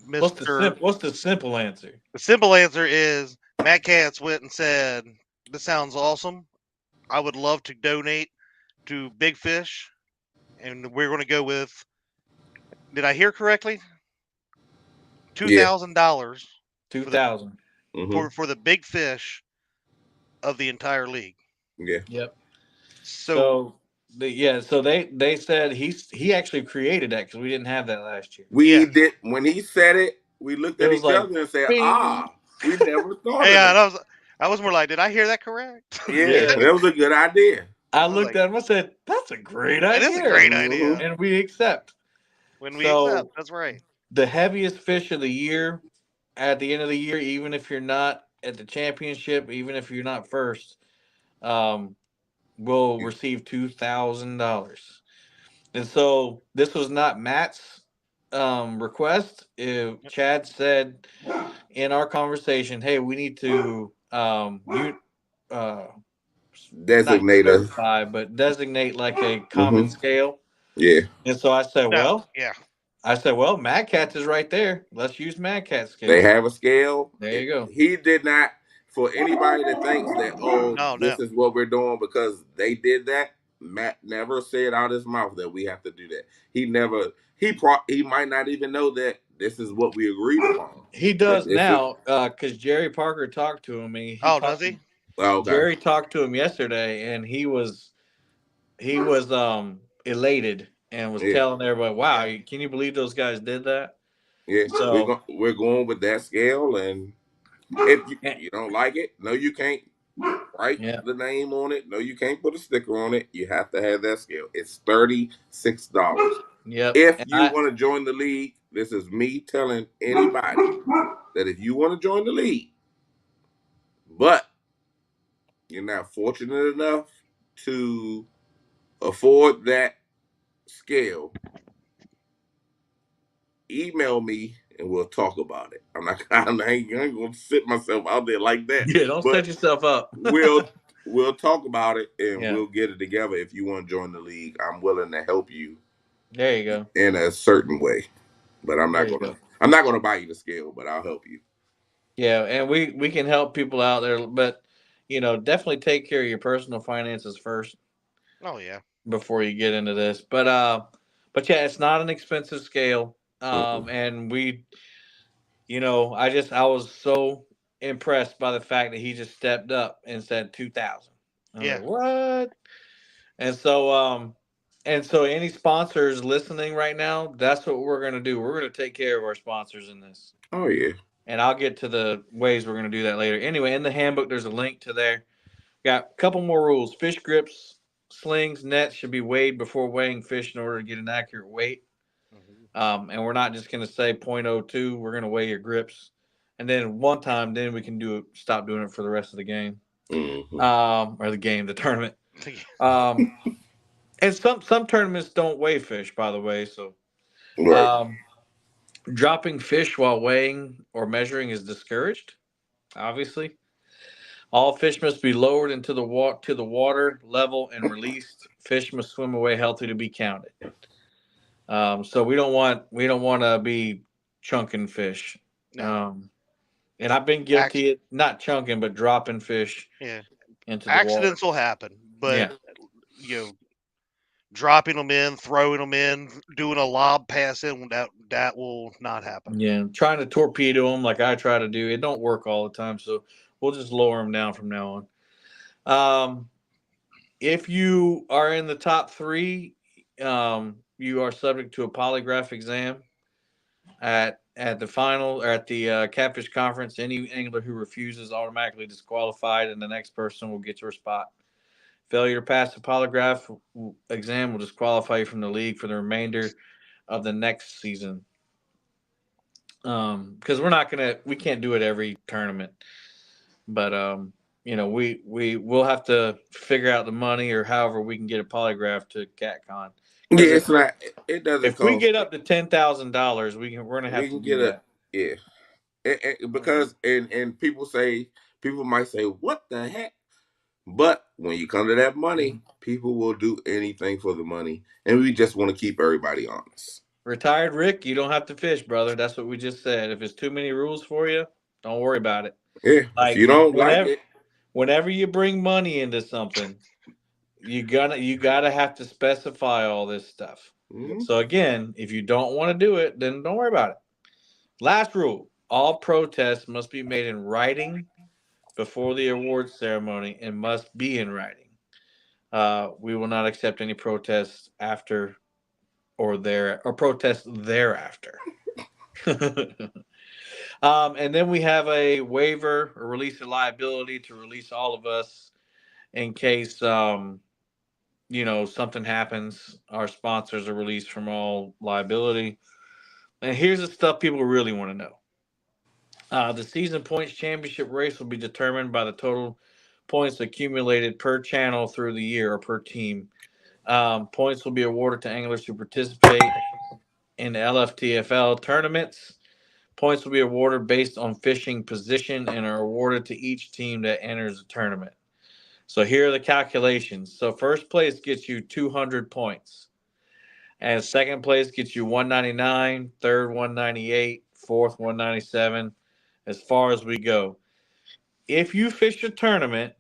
What's the simple answer? The simple answer is Matt Katz went and said, "This sounds awesome. I would love to donate to Big Fish, and we're going to go with." Did I hear correctly? $2,000. $2,000 for the big fish of the entire league. Yeah. Yep. So they said he actually created that because we didn't have that last year. We did when he said it. We looked at each like, other and said, bing. we never thought Yeah, of and I was more like, did I hear that correct? Yeah, that was a good idea. I looked at him and said, that's a great idea. It is a great idea. And we accept. When we accept, that's right. The heaviest fish of the year at the end of the year, even if you're not at the championship, even if you're not first, will receive $2,000. And so this was not Matt's request. Chad said in our conversation, hey, we need to designate not certify, but designate like a common scale. Yeah. And so I said, well, Mad Catz is right there. Let's use Mad Catz scale. They have a scale. There you go. He did not. For anybody that thinks that this is what we're doing because they did that, Matt never said out his mouth that we have to do that. He never. He might not even know that this is what we agreed upon. He does now because Jerry Parker talked to him. Does he? Oh, okay. Jerry talked to him yesterday, and he was elated and was telling everybody, "Wow, can you believe those guys did that?" Yeah. So we're going with that scale, and if you don't like it, no, you can't write the name on it. No, you can't put a sticker on it. You have to have that scale. It's $36. Yep. If you want to join the league, this is me telling anybody that if you want to join the league, but you're not fortunate enough to afford that scale, email me and we'll talk about it. I ain't gonna sit myself out there like that. Yeah, don't set yourself up. we'll talk about it and we'll get it together. If you want to join the league, I'm willing to help you. There you go. In a certain way, but I'm not gonna buy you the scale, but I'll help you. Yeah, and we can help people out there, but definitely take care of your personal finances first. Oh yeah. Before you get into this, but yeah, it's not an expensive scale, and I was so impressed by the fact that he just stepped up and said 2,000. I was Yeah. like, what? And so any sponsors listening right now, that's what we're gonna do. We're gonna take care of our sponsors in this. Oh yeah. And I'll get to the ways we're gonna do that later. Anyway, in the handbook, there's a link to there. Got a couple more rules. Fish grips, slings, nets should be weighed before weighing fish in order to get an accurate weight. And we're not just going to say 0.02. We're going to weigh your grips. And then one time, then we can stop doing it for the rest of the game. Or the tournament. And some tournaments don't weigh fish, by the way. So, Right. dropping fish while weighing or measuring is discouraged, obviously. All fish must be lowered into the water level and released. Fish must swim away healthy to be counted. So we don't want to be chunking fish. No. And I've been guilty of not chunking, but dropping fish Yeah. into the Accidents water. will happen, but Yeah. Dropping them in, throwing them in, doing a lob pass in, that will not happen. Yeah, trying to torpedo them like I try to do, it don't work all the time. So we'll just lower them down from now on. If you are in the top 3, you are subject to a polygraph exam at the final or at the catfish conference. Any angler who refuses automatically disqualified, and the next person will get your spot. Failure to pass the polygraph exam will disqualify you from the league for the remainder of the next season. Because we can't do it every tournament, but we will have to figure out the money or however we can get a polygraph to CatCon. Yeah, it's not. It doesn't If we cost. get up to $10,000, we're gonna have We to can do get that. yeah. Because and people might say, what the heck? But when you come to that money, people will do anything for the money, and we just want to keep everybody honest. Retired Rick, you don't have to fish, brother. That's what we just said. If it's too many rules for you, don't worry about it. Yeah, if you don't like it, whenever you bring money into something, you gotta have to specify all this stuff. So again, if you don't want to do it, then don't worry about it. Last rule: all protests must be made in writing before the awards ceremony and must be in writing. We will not accept any protests after or protests thereafter. And then we have a waiver or release of liability to release all of us in case something happens. Our sponsors are released from all liability. And here's the stuff people really want to know. The season points championship race will be determined by the total points accumulated per channel through the year or per team. Points will be awarded to anglers who participate in LFTL tournaments. Points will be awarded based on fishing position and are awarded to each team that enters the tournament. So here are the calculations. So first place gets you 200 points. And second place gets you 199, third 198, fourth 197, as far as we go. If you fish a tournament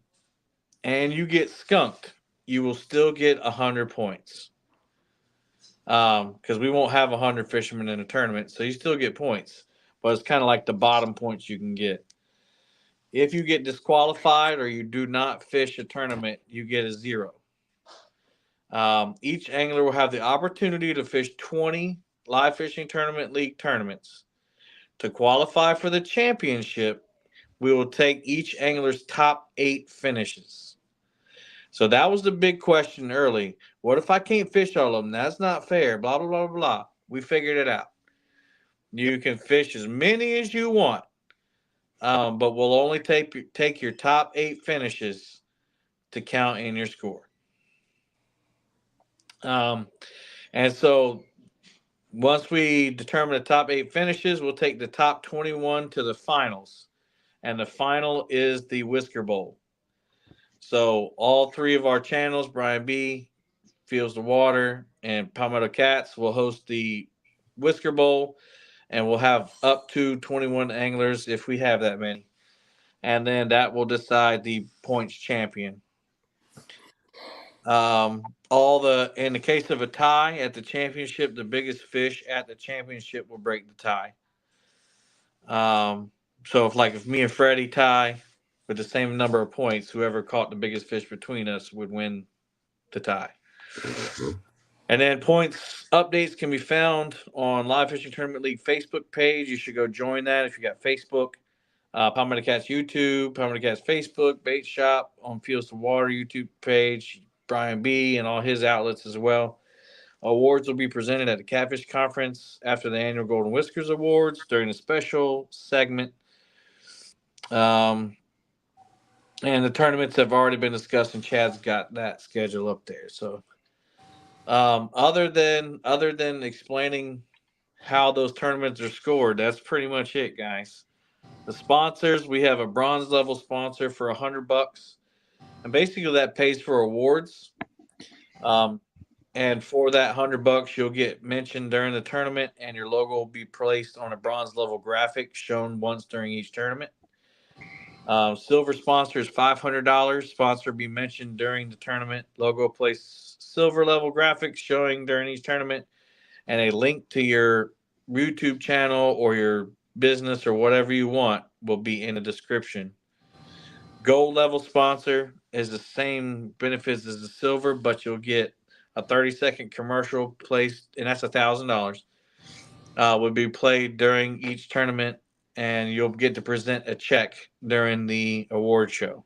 and you get skunked, you will still get 100 points. Because we won't have 100 fishermen in a tournament, so you still get points. But it's kind of like the bottom points you can get. If you get disqualified or you do not fish a tournament, you get a 0. Each angler will have the opportunity to fish 20 live fishing tournament league tournaments. To qualify for the championship, we will take each angler's top 8 finishes. So that was the big question early. What if I can't fish all of them? That's not fair. Blah, blah, blah, blah. We figured it out. You can fish as many as you want, but we'll only take your top 8 finishes to count in your score. And so once we determine the top 8 finishes, we'll take the top 21 to the finals. And the final is the Whisker Bowl. So all 3 of our channels, Brian B., Fields the Water, and Palmetto Cats, will host the Whisker Bowl. And we'll have up to 21 anglers if we have that many. And then that will decide the points champion. In the case of a tie at the championship, the biggest fish at the championship will break the tie. So if me and Freddie tie with the same number of points, whoever caught the biggest fish between us would win the tie. Mhm. And then points updates can be found on Live Fishing Tournament League Facebook page. You should go join that if you got Facebook. Palmetto Cats YouTube, Palmetto Cats Facebook, Bait Shop on Fields to Water YouTube page, Brian B. and all his outlets as well. Awards will be presented at the Catfish Conference after the annual Golden Whiskers Awards during a special segment. And the tournaments have already been discussed, and Chad's got that schedule up there. So, other than explaining how those tournaments are scored, that's pretty much it, guys. The sponsors, we have a bronze level sponsor for $100, and basically that pays for awards. And for that $100, you'll get mentioned during the tournament, and your logo will be placed on a bronze level graphic shown once during each tournament. Silver sponsor is $500. Sponsor will be mentioned during the tournament. Logo placed silver level graphics showing during each tournament, and a link to your YouTube channel or your business or whatever you want will be in the description. Gold level sponsor is the same benefits as the silver, but you'll get a 30-second commercial placed, and that's $1,000. Would be played during each tournament, and you'll get to present a check during the award show.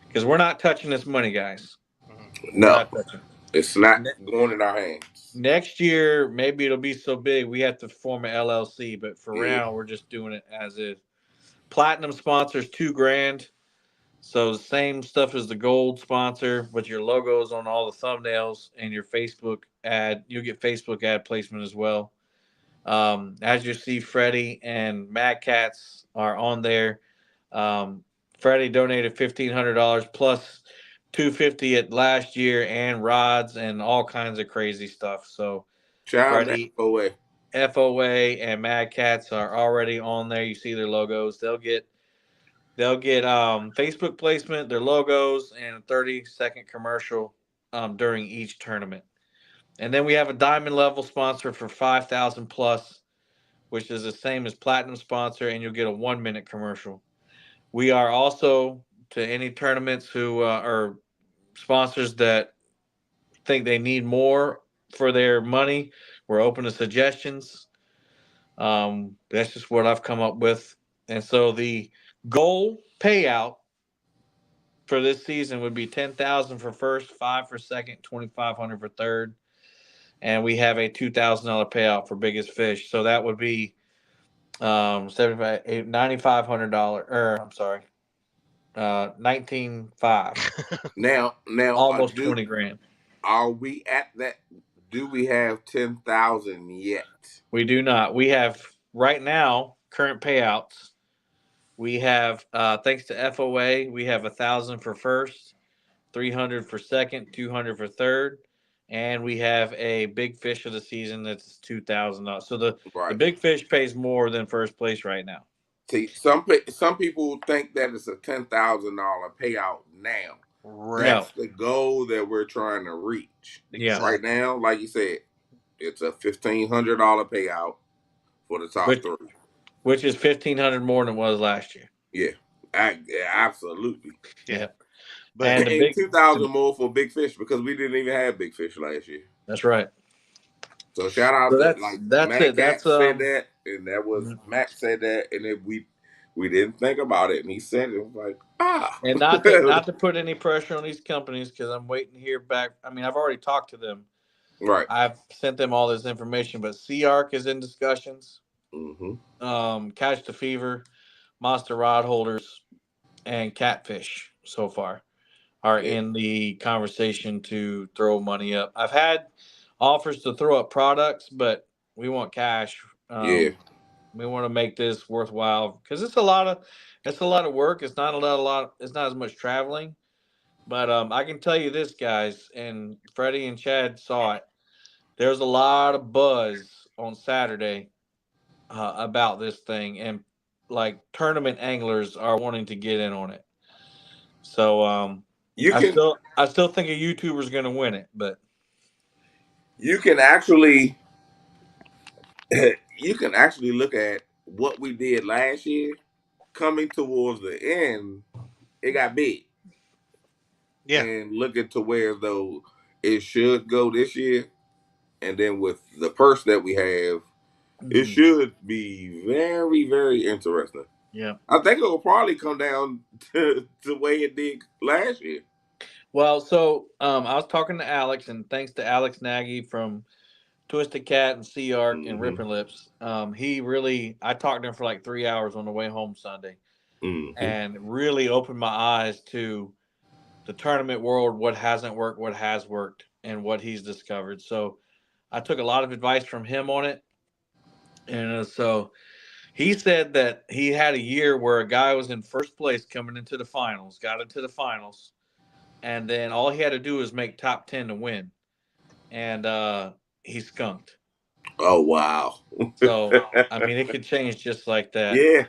Because we're not touching this money, guys. We're No, not touching. it's not going in our hands. Next year, maybe it'll be so big we have to form an LLC, but for Yeah. now, we're just doing it as is. Platinum sponsors $2,000. So the same stuff as the gold sponsor, but your logos on all the thumbnails and your Facebook ad. You'll get Facebook ad placement as well. As you see, Freddie and Mad Cats are on there. Freddie donated $1,500 plus $250 at last year, and rods and all kinds of crazy stuff. So Child Freddie, FOA. FOA, and Mad Cats are already on there. You see their logos. They'll get Facebook placement, their logos, and a 30-second commercial during each tournament. And then we have a diamond level sponsor for 5,000 plus, which is the same as platinum sponsor, and you'll get a 1-minute commercial. We are also to any tournaments who are sponsors that think they need more for their money. We're open to suggestions. That's just what I've come up with. And so the goal payout for this season would be 10,000 for first, 5 for second, 2,500 for third, and we have a $2,000 payout for biggest fish. So that would be $9,500, or I'm sorry, 19,500. Now, Almost 20 grand. Are we at that? Do we have 10,000 yet? We do not. We have right now current payouts. We have thanks to FOA, we have 1,000 for first, 300 for second, 200 for third, and we have a big fish of the season that's $2,000. So the big fish pays more than first place right now. See, some people think that it's a $10,000 payout now. Right. That's the goal that we're trying to reach. Yeah. Right now, like you said, it's a $1,500 payout for the top three, which is $1,500 more than it was last year. Yeah, absolutely. Yeah. But and the big, 2,000 more for big fish because we didn't even have big fish last year. That's right. So shout out to Matt Cat said that, and that was Matt said that, and then we didn't think about it, and he said it was like And not to put any pressure on these companies because I'm waiting to hear back. I mean, I've already talked to them. Right. I've sent them all this information, but Sea Arc is in discussions. Mm-hmm. Catch the Fever, Monster Rod Holders, and Catfish so far are in the conversation to throw money up. I've had offers to throw up products, but we want cash. We want to make this worthwhile because it's a lot of work. It's not it's not as much traveling, but I can tell you this, guys, and Freddie and Chad saw it. There's a lot of buzz on Saturday about this thing, and like tournament anglers are wanting to get in on it. So I still think a YouTuber is going to win it, but you can actually look at what we did last year, coming towards the end, it got big. Yeah. And looking to where though it should go this year, and then with the purse that we have, it should be very, very interesting. Yeah. I think it will probably come down to the way it did last year. Well, so I was talking to Alex, and thanks to Alex Nagy from Twisted Cat and Sea Arc and Ripping Lips. I talked to him for like 3 hours on the way home Sunday, and really opened my eyes to the tournament world, what hasn't worked, what has worked, and what he's discovered. So I took a lot of advice from him on it. And so he said that he had a year where a guy was in first place coming into the finals, got into the finals, and then all he had to do was make top 10 to win. And he skunked. Oh, wow. So, I mean, it could change just like that. Yeah.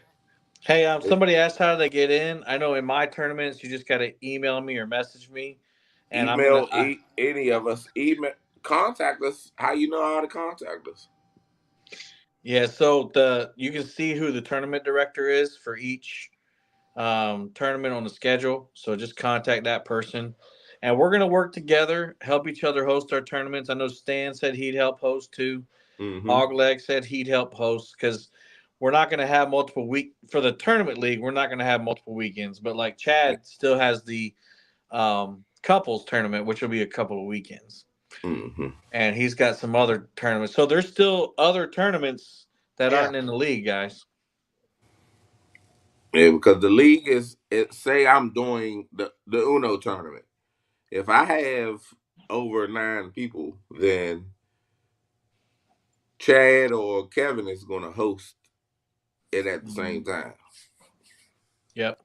Hey, somebody asked how do they get in. I know in my tournaments, you just got to email me or message me. And Email any of us. Email, contact us. How you know how to contact us? Yeah, so you can see who the tournament director is for each tournament on the schedule. So just contact that person, and we're gonna work together, help each other host our tournaments. I know Stan said he'd help host too. Hogleg said he'd help host because we're not gonna have multiple for the tournament league. We're not gonna have multiple weekends, but like Chad still has the couples tournament, which will be a couple of weekends. And he's got some other tournaments. So there's still other tournaments that aren't in the league, guys. Yeah, because the league say I'm doing the Uno tournament. If I have over 9 people, then Chad or Kevin is going to host it at the same time. Yep.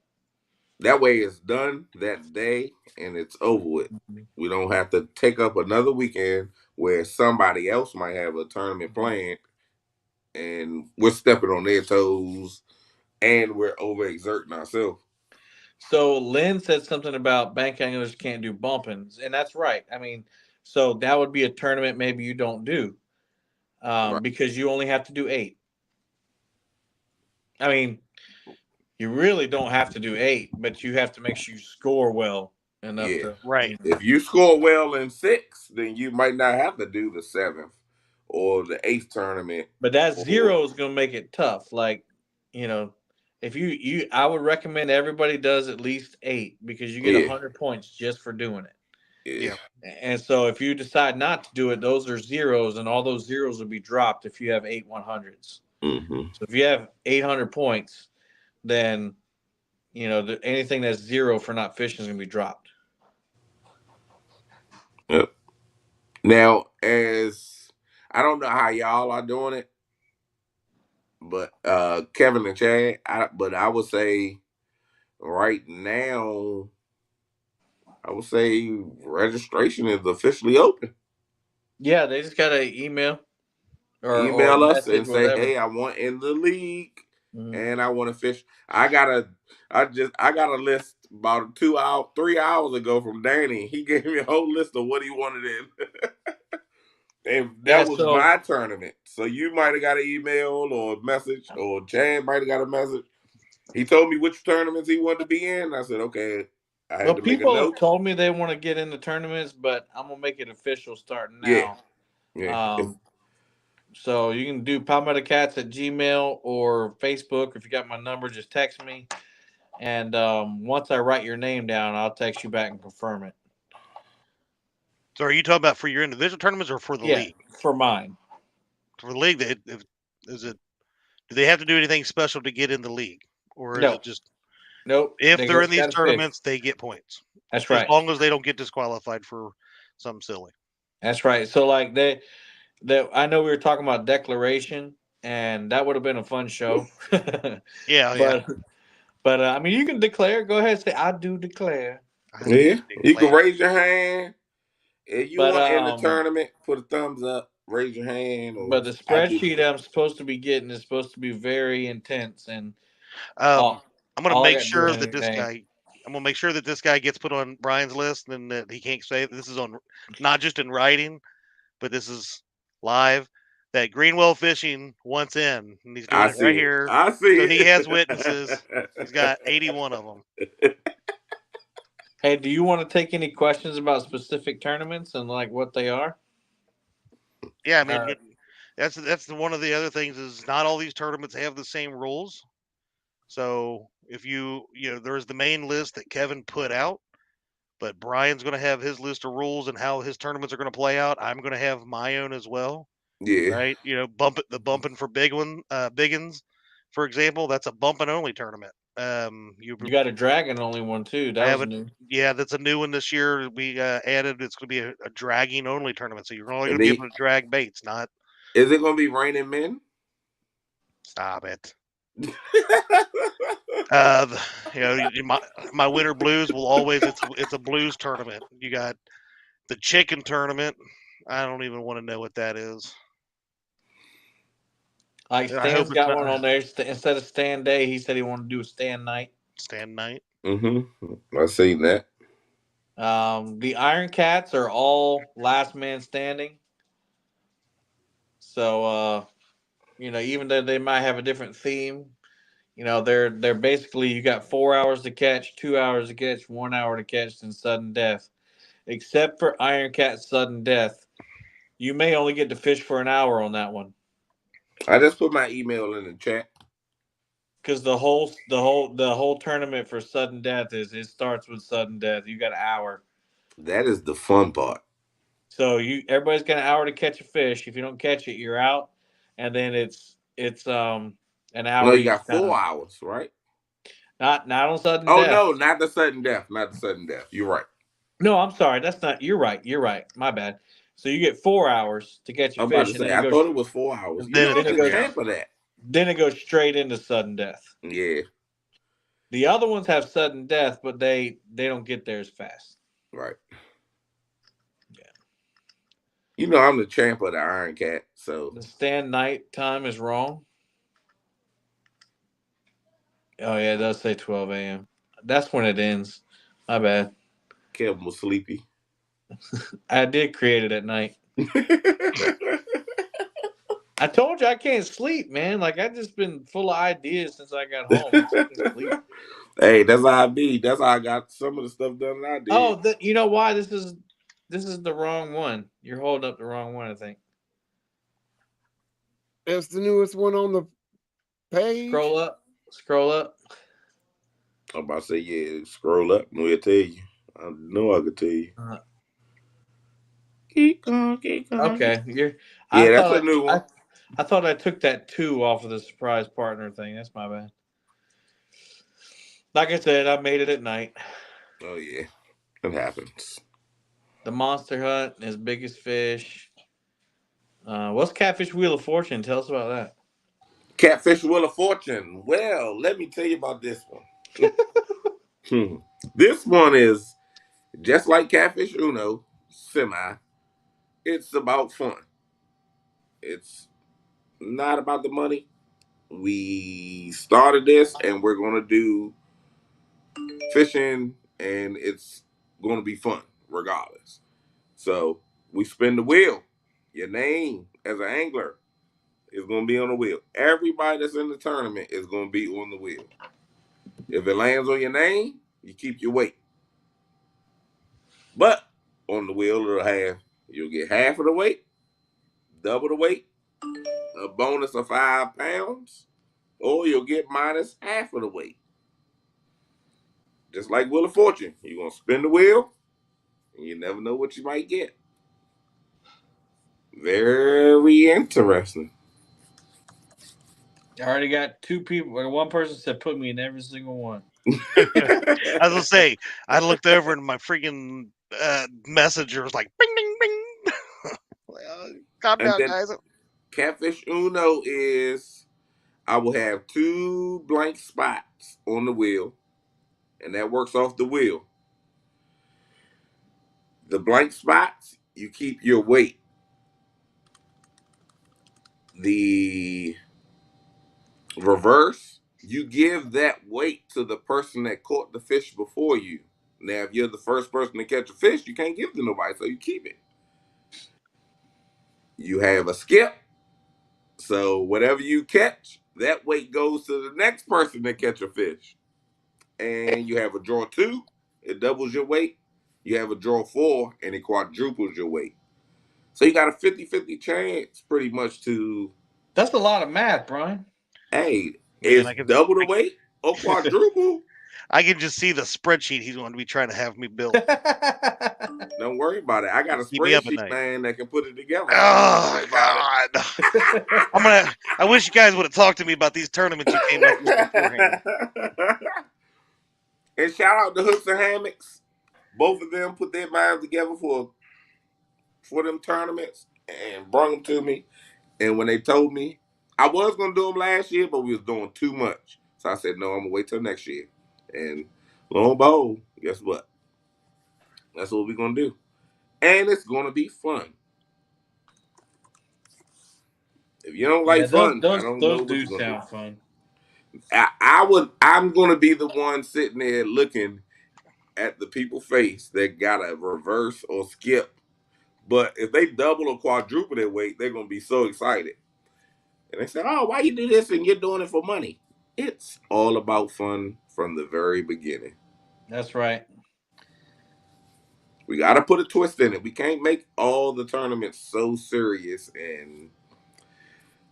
That way it's done that day and it's over with. We don't have to take up another weekend where somebody else might have a tournament planned and we're stepping on their toes and we're overexerting ourselves. So Lynn said something about bank anglers can't do bumpings, and that's right. I mean, so that would be a tournament maybe you don't do because you only have to do 8. I mean, you really don't have to do 8, but you have to make sure you score well enough to. Right. If you score well in 6, then you might not have to do the 7th or the 8th tournament. But that 0 is going to make it tough. Like, if I would recommend everybody does at least 8 because you get 100 points just for doing it. Yeah. And so if you decide not to do it, those are zeros, and all those zeros will be dropped if you have 8 100s. So if you have 800 points, then anything that's 0 for not fishing is going to be dropped. Yep. Now, as I don't know how y'all are doing it, but Kevin and Chad, I would say right now, I would say registration is officially open. Yeah, they just got to email Email or us message, and say, whatever. hey, I want in the league and I want to fish. I got a list about 3 hours ago from Danny. He gave me a whole list of what he wanted in. And that was my tournament. So you might have got an email or a message, or Chad might have got a message. He told me which tournaments he wanted to be in. I said, okay. I had to make a people note. have told me they want to get into tournaments, but I'm gonna make it official starting now. Yeah. So you can do palmettacats at Gmail or Facebook. If you got my number, just text me. And once I write your name down, I'll text you back and confirm it. So are you talking about for your individual tournaments or for the league? For mine. For the league, do they have to do anything special to get in the league? Or is it just nope? If they're in these tournaments, they get points. That's right. As long as they don't get disqualified for something silly. That's right. So like I know we were talking about declaration, and that would have been a fun show. But I mean, you can declare. Go ahead and say, I do declare. You can raise your hand. If you want in the tournament, put a thumbs up, raise your hand. But the spreadsheet I'm supposed to be getting is supposed to be very intense. And I'm going to make sure that I'm going to make sure that this guy gets put on Brian's list and that he can't say this is on, not just in writing, but this is live, that Greenwell Fishing wants in, and he's doing I it right see it. here. I see So it. he has witnesses. He's got 81 of them. Hey, do you want to take any questions about specific tournaments and like what they are? Yeah, I mean, that's one of the other things is not all these tournaments have the same rules. So if there's the main list that Kevin put out, but Brian's going to have his list of rules and how his tournaments are going to play out. I'm going to have my own as well. Yeah. Right. The bumping for biggins, for example, that's a bumping only tournament. You got a dragon only one too. That was new. Yeah, that's a new one this year. We added. It's going to be a dragging only tournament, so you're only going to be able to drag baits. Not. Is it going to be raining men? Stop it. My winter blues will always. It's a blues tournament. You got the chicken tournament. I don't even want to know what that is. Like Stan's got one on there. Instead of stand day, he said he wanted to do a stand night. Stand night. Mm-hmm. I seen that. The Iron Cats are all last man standing. So even though they might have a different theme, they're basically you got 4 hours to catch, 2 hours to catch, 1 hour to catch, and sudden death. Except for Iron Cat sudden death, you may only get to fish for an hour on that one. I just put my email in the chat. Because the whole tournament for sudden death it starts with sudden death. You got an hour. That is the fun part. So everybody's got an hour to catch a fish. If you don't catch it, you're out. And then it's an hour. No, you got 4 hours, right? Not on sudden death. death. No, not the sudden death. Not the sudden death. You're right. No, I'm sorry. That's not. You're right. You're right. My bad. So you get 4 hours to catch a I'm fish. about to say, I thought it was 4 hours. Then I'm the champ of that. Then it goes straight into sudden death. Yeah. The other ones have sudden death, but they don't get there as fast. Right. Yeah. I'm the champ of the Iron Cat, so the stand night time is wrong. Oh yeah, it does say 12 a.m. That's when it ends. My bad. Kevin was sleepy. I did create it at night. I told you I can't sleep, man. Like I just been full of ideas since I got home. Hey, that's how I be. That's how I got some of the stuff done that I did. Oh, you know why? This is the wrong one. You're holding up the wrong one, I think. It's the newest one on the page. Scroll up. I'm about to say, yeah, scroll up and we'll tell you. I know I could tell you. Keep going. Okay, that's a new one. I thought I took that 2 off of the surprise partner thing. That's my bad. Like I said, I made it at night. Oh yeah, it happens. The Monster Hunt, his biggest fish. What's Catfish Wheel of Fortune? Tell us about that. Catfish Wheel of Fortune. Well, let me tell you about this one. This one is just like Catfish Uno, semi. It's about fun. It's not about the money. We started this and we're going to do fishing and it's going to be fun regardless. So we spin the wheel. Your name as an angler is going to be on the wheel. Everybody that's in the tournament is going to be on the wheel. If it lands on your name, you keep your weight. But on the wheel, you'll get half of the weight, double the weight, a bonus of 5 pounds, or you'll get minus half of the weight. Just like Wheel of Fortune. You're going to spin the wheel, and you never know what you might get. Very interesting. I already got 2 people. One person said put me in every single one. I was going to say, I looked over and my freaking messenger was like, bing, bing, bing. Calm down, guys. Catfish Uno is, I will have 2 blank spots on the wheel, and that works off the wheel. The blank spots, you keep your weight. The reverse, you give that weight to the person that caught the fish before you. Now, if you're the first person to catch a fish, you can't give it to nobody, so you keep it. You have a skip, So whatever you catch, that weight goes to the next person that catch a fish. And you have a draw 2, it doubles your weight. You have a draw 4, and it quadruples your weight. So you got a 50-50 chance pretty much to, That's a lot of math, Brian. hey, Man, it's double the weight or quadruple. I can just see the spreadsheet he's going to be trying to have me build. Don't worry about it. I got a Keep me up at spreadsheet night. man that can put it together. Oh God! I wish you guys would have talked to me about these tournaments you came up with beforehand. And shout out to Hooks and Hammocks. Both of them put their minds together for them tournaments and brought them to me. And when they told me, I was going to do them last year, but we was doing too much. So I said, no, I'm going to wait till next year. And lo and behold, guess what? That's what we're going to do. And it's going to be fun. If you don't like fun, I don't know what do you're going to do. sound fun. I'm going to be the one sitting there looking at the people's face that got to reverse or skip. But if they double or quadruple their weight, they're going to be so excited. And they say, oh, why you do this and you're doing it for money? It's all about fun from the very beginning. That's right. We got to put a twist in it. We can't make all the tournaments so serious and,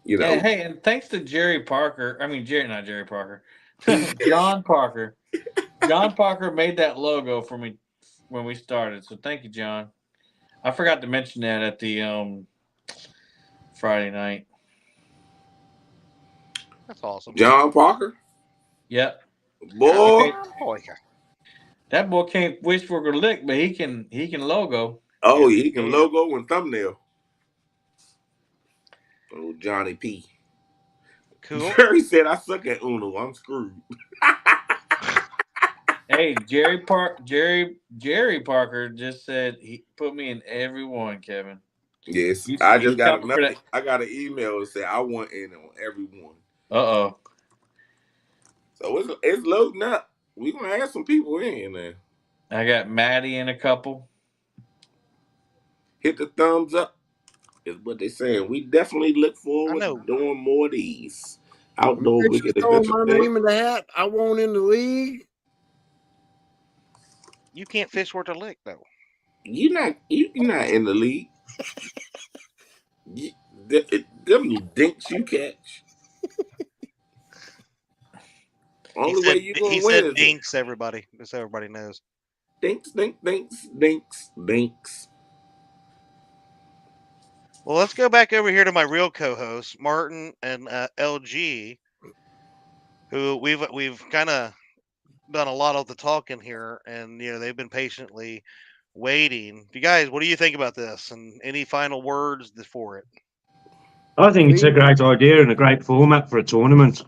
you know. Yeah, hey, and thanks to Jerry Parker. I mean, not Jerry Parker. John Parker. John Parker made that logo for me when we started. So thank you, John. I forgot to mention that at the Friday night. That's awesome. John Parker? Yep. Boy. That boy can't wish for a lick, but he can logo. Oh, he can logo and thumbnail. Oh, Johnny P. Cool. Jerry said, I suck at Uno. I'm screwed. Hey, Jerry Parker just said he put me in every one, Kevin. Yes. I just got I got an email that said I want in on every one. Uh-oh. So it's loading up. We're going to have some people in there. I got Maddie in a couple. Hit the thumbs up is what they're saying. We definitely look forward to doing more of these outdoor wicked adventure. My name in the hat. I won't in the league. You can't fish worth a lick though. You're not in the league. Them dinks you catch. Only way you gonna win is. He said dinks, everybody. Just so everybody knows. Dinks, dinks. Well, let's go back over here to my real co-hosts, Martin and LG, who we've kind of done a lot of the talking here, and they've been patiently waiting. You guys, what do you think about this? And any final words for it? I think it's a great idea and a great format for a tournament.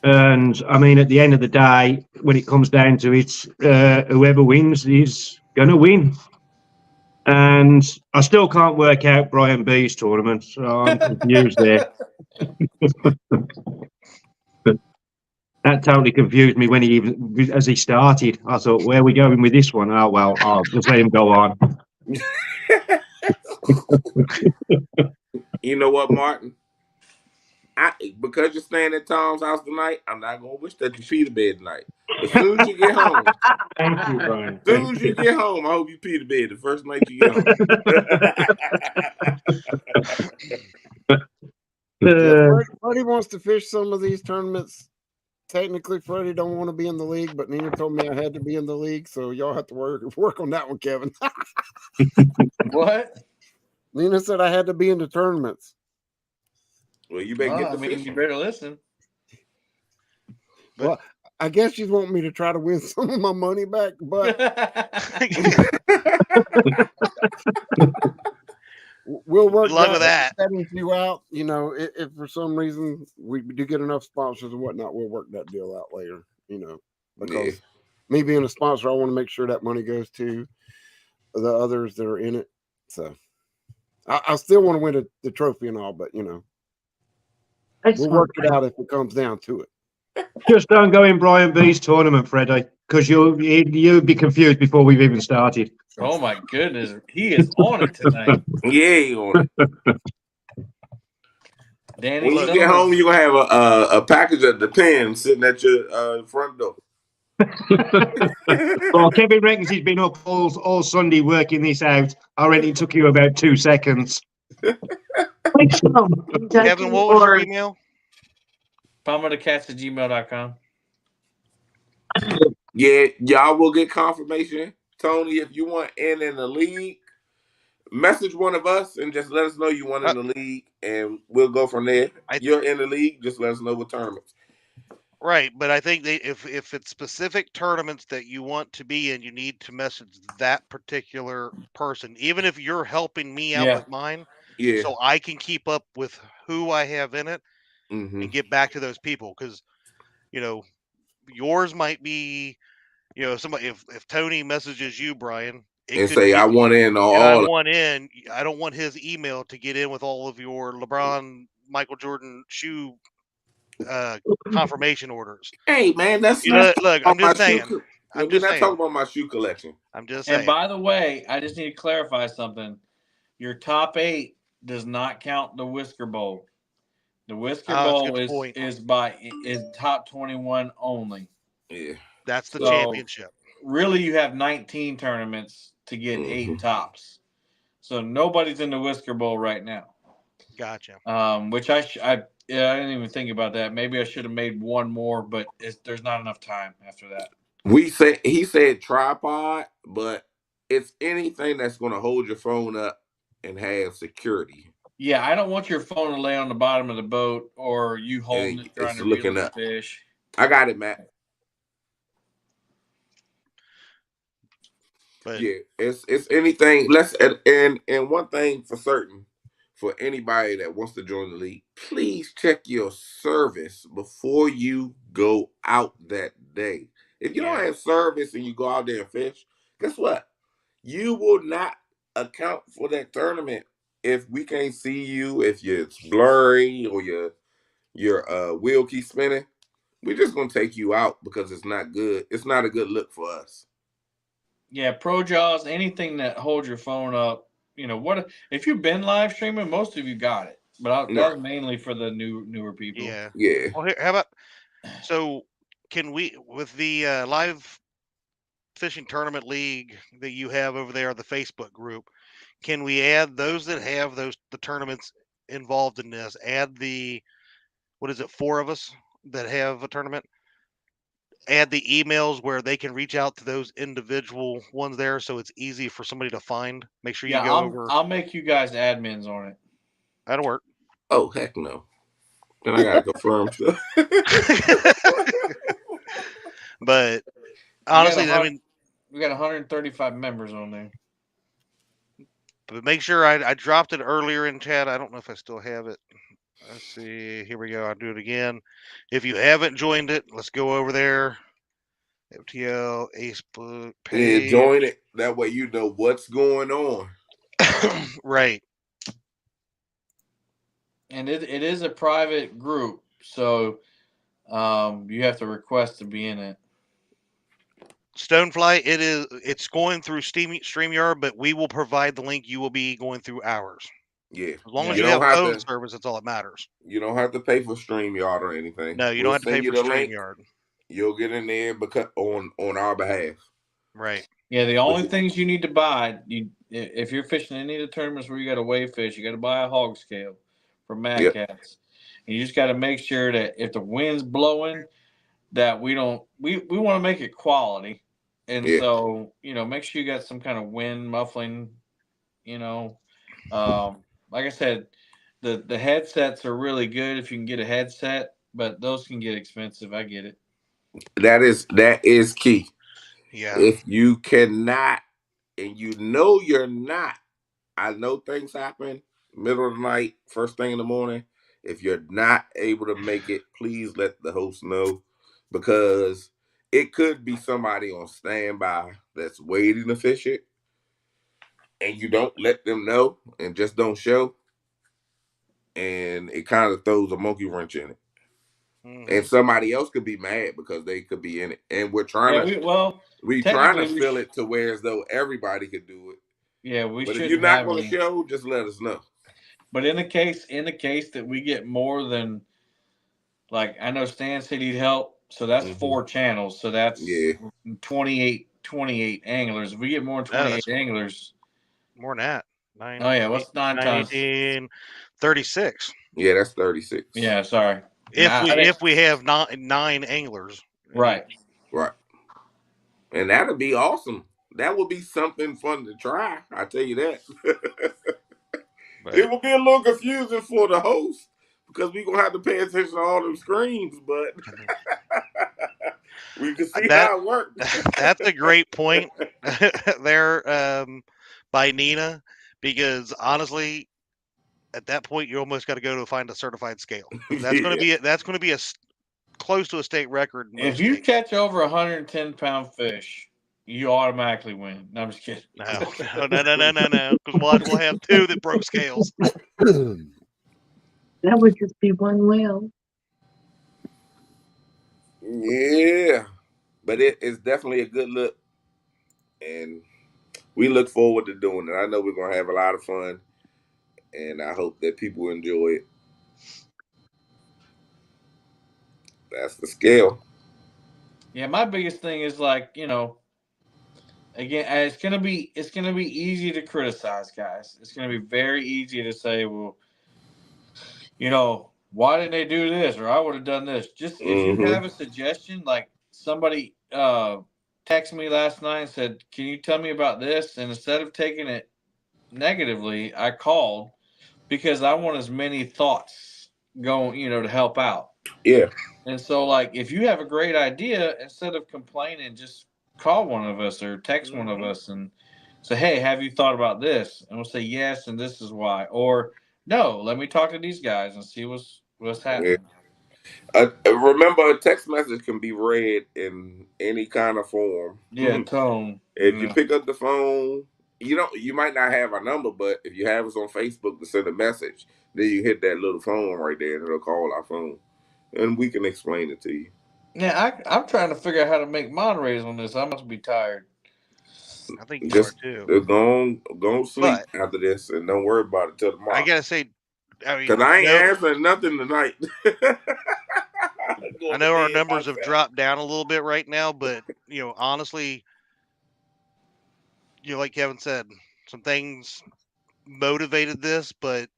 And I mean, at the end of the day, when it comes down to it, whoever wins is going to win. And I still can't work out Brian B's tournament, so I'm confused there. That totally confused me when as he started. I thought, where are we going with this one? Oh, well, I'll just let him go on. You know what, Martin? Because you're staying at Tom's house tonight, I'm not going to wish that you pee the bed tonight. As soon as you get home. Thank you, Brian. As soon as you get home, I hope you pee the bed the first night you get home. Freddie wants to fish some of these tournaments. Technically, Freddie don't want to be in the league, but Nina told me I had to be in the league, so y'all have to work on that one, Kevin. What? Nina said I had to be in the tournaments. Well, you better get the fish. You better listen. Well, I guess she's wanting me to try to win some of my money back, but we'll work. Good luck with that. You out, if for some reason we do get enough sponsors and whatnot, we'll work that deal out later. Because me being a sponsor, I want to make sure that money goes to the others that are in it. So I still want to win the trophy and all, but we'll work it out if it comes down to it. Just don't go in Brian B's tournament, Freddie, because you'll be confused before we've even started. Oh my goodness, he is on it tonight. Yeah, he on it. Danny When you Silver. get home, you're gonna have a package of the pens sitting at your front door. Well, Kevin reckons he's been up all Sunday working this out. I reckon it took you about 2 seconds. Kevin, what was your email? palmerthecats@gmail.com. Yeah, y'all will get confirmation. Tony, if you want in the league, message one of us and just let us know you want in the league, and we'll go from there. You're in the league, just let us know what tournaments. Right, but I think if it's specific tournaments that you want to be in, you need to message that particular person, even if you're helping me out with mine, so I can keep up with who I have in it and get back to those people. Because yours might be, somebody if Tony messages you, Brian, it And could say be, I want in and I all. want in. I don't want his email to get in with all of your LeBron, Michael Jordan shoe confirmation orders. Hey man, that's look. I'm my just saying. shoe. I'm We're just not saying. talking about my shoe collection. I'm just And saying. by the way, I just need to clarify something. Your top 8 does not count the Whisker Bowl. The Whisker Bowl is top 21 only. Yeah, that's the championship. Really, you have 19 tournaments to get 8 tops. So nobody's in the Whisker Bowl right now. Gotcha. Which I didn't even think about that. Maybe I should have made one more, but there's not enough time after that. He said tripod, but it's anything that's going to hold your phone up and have security. Yeah, I don't want your phone to lay on the bottom of the boat or you holding it trying to reel in a fish. I got it, Matt. But yeah, it's anything. And one thing for certain, for anybody that wants to join the league, please check your service before you go out that day. If you don't have service and you go out there and fish, guess what? You will not account for that tournament if we can't see you, if it's blurry or your wheel keeps spinning. We're just gonna take you out because it's not good. It's not a good look for us. Yeah, Pro Jaws, anything that holds your phone up. What if you've been live streaming? Most of you got it, but that's mainly for the newer people. Yeah. Well, how about? So, can we, with the live fishing tournament league that you have over there, the Facebook group, can we add those that have the tournaments involved in this? Add the, what is it, 4 of us that have a tournament? Add the emails where they can reach out to those individual ones there, so it's easy for somebody to find. Make sure you go over. I'll make you guys admins on it. That'll work. Oh heck no! Then I gotta confirm stuff. But honestly, we got 135 members on there. But make sure I dropped it earlier in chat. I don't know if I still have it. Let's see. Here we go. I'll do it again. If you haven't joined it, let's go over there. FTL, Facebook page. Yeah, join it. That way you know what's going on. Right. And it is a private group, so you have to request to be in it. Stonefly, it's going through StreamYard, but we will provide the link. You will be going through ours. Yeah. As long as you have phone service, that's all that matters. You don't have to pay for StreamYard or anything. No, you don't have to pay for StreamYard. You'll get in there because on our behalf. Right. Yeah, the only things you need to buy, if you're fishing any of the tournaments where you got to weigh fish, you got to buy a hog scale from Mad Cats. And you just got to make sure that if the wind's blowing, that we want to make it quality. And so, make sure you got some kind of wind muffling, like I said, the headsets are really good if you can get a headset, but those can get expensive. I get it. That is key. Yeah. If you cannot, and you're not, I know things happen middle of the night, first thing in the morning. If you're not able to make it, please let the host know, because it could be somebody on standby that's waiting to fish it, and you don't let them know and just don't show, and it kind of throws a monkey wrench in it. Mm-hmm. And somebody else could be mad because they could be in it, and we're trying to fill it to where as though everybody could do it. Yeah, but if you're not going to show, just let us know. But in the case that we get more than, like, I know Stan said he'd help, so that's 4 channels, so that's 28 anglers. If we get more than 28 anglers, more than that. 9, oh yeah, what's 9 times 18, 36. Yeah, that's 36. Yeah, sorry. If we have 9 anglers. Right. Right. And that'll be awesome. That would be something fun to try. I tell you that. It will be a little confusing for the host because we're gonna have to pay attention to all them screens, but we can see how it works. That's a great point there by Nina, because honestly, at that point you almost got to go to find a certified scale. That's going to be a close to a state record. If you catch over 110-pound fish, you automatically win. No, I'm just kidding. No. Because we'll have 2 that broke scales. That would just be one whale. Yeah, but it's definitely a good look, and we look forward to doing it. I know we're gonna have a lot of fun, and I hope that people enjoy it. That's the scale. Yeah, my biggest thing is, like, you know, again, it's gonna be easy to criticize, guys. It's gonna be very easy to say, well, you know, why didn't they do this, or I would have done this. Just if you have a suggestion, like somebody texted me last night and said, can you tell me about this? And instead of taking it negatively, I called because I want as many thoughts going, you know, to help out. Yeah. And so, like, if you have a great idea, instead of complaining, just call one of us or text one of us and say, hey, have you thought about this? And we'll say yes, and this is why. Or no, let me talk to these guys and see what's happening. Yeah. Remember, a text message can be read in any kind of form. Yeah, tone. If you pick up the phone, you might not have our number, but if you have us on Facebook to send a message, then you hit that little phone right there and it'll call our phone. And we can explain it to you. Yeah, I'm trying to figure out how to make moderators on this. I must be tired. I think you are too. Go sleep after this and don't worry about it till tomorrow. I gotta say, because I ain't answering nothing tonight. I know our numbers have dropped down a little bit right now, but honestly, like Kevin said, some things motivated this, but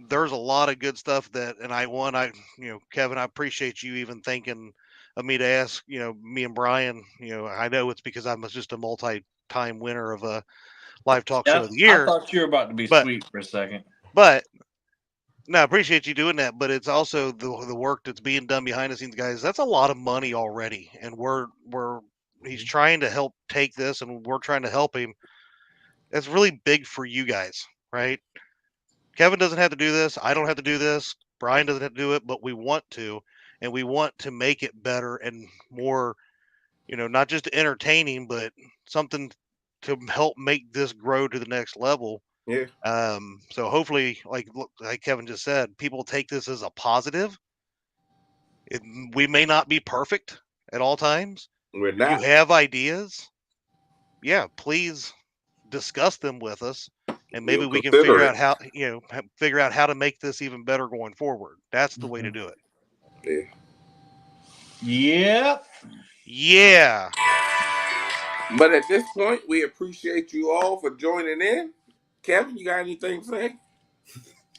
there's a lot of good stuff Kevin, I appreciate you even thinking of me to ask, me and Brian, I know it's because I'm just a multi-time winner of a live talk show of the year. I thought you were about to be sweet for a second. But no, I appreciate you doing that, but it's also the work that's being done behind the scenes, guys. That's a lot of money already, and he's trying to help take this, and we're trying to help him. That's really big for you guys, right? Kevin doesn't have to do this. I don't have to do this. Brian doesn't have to do it, but we want to, and we want to make it better and more, not just entertaining, but something to help make this grow to the next level. Yeah. So hopefully, like Kevin just said, people take this as a positive. We may not be perfect at all times. We're not. If you have ideas, yeah, please discuss them with us, and maybe we can figure out how to make this even better going forward. That's the way to do it. Yeah. Yeah. But at this point, we appreciate you all for joining in. Kevin, you got anything to say?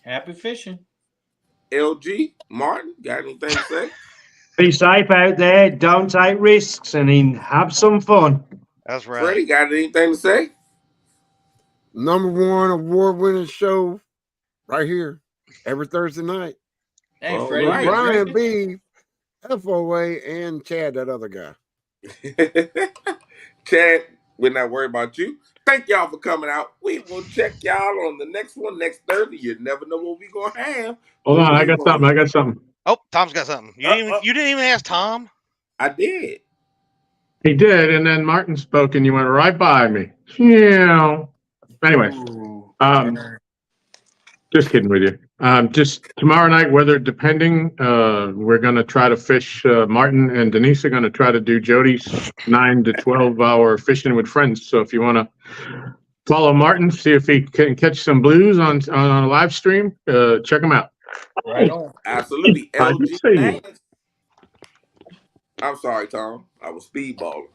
Happy fishing. LG, Martin, got anything to say? Be safe out there. Don't take risks and have some fun. That's right. Freddie, got anything to say? #1 award-winning show right here every Thursday night. Hey, Freddie. Right. Brian B, FOA, and Chad, that other guy. Chad, we're not worried about you. Thank y'all for coming out. We will check y'all on the next one next Thursday. You never know what we're going to have. Hold on, I got something. Oh, Tom's got something. You didn't even ask Tom. I did. He did, and then Martin spoke, and you went right by me. Yeah. Anyway, just kidding with you. Just tomorrow night, weather depending, we're going to try to fish. Martin and Denise are going to try to do Jody's 9 to 12 hour fishing with friends. So if you want to Follow Martin, see if he can catch some blues on a live stream. Check him out. Right on. Absolutely. I did LG say you. Bass. I'm sorry, Tom. I was speedballing.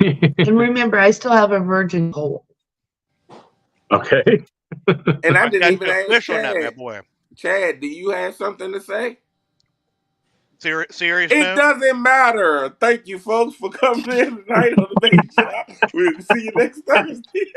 And remember, I still have a virgin pole. Okay. And I I didn't got even you ask official on that bad Chad. boy. Chad, do you have something to say? Serious It note. doesn't matter. Thank you, folks, for coming in tonight on the Bait Shop. We'll see you next Thursday.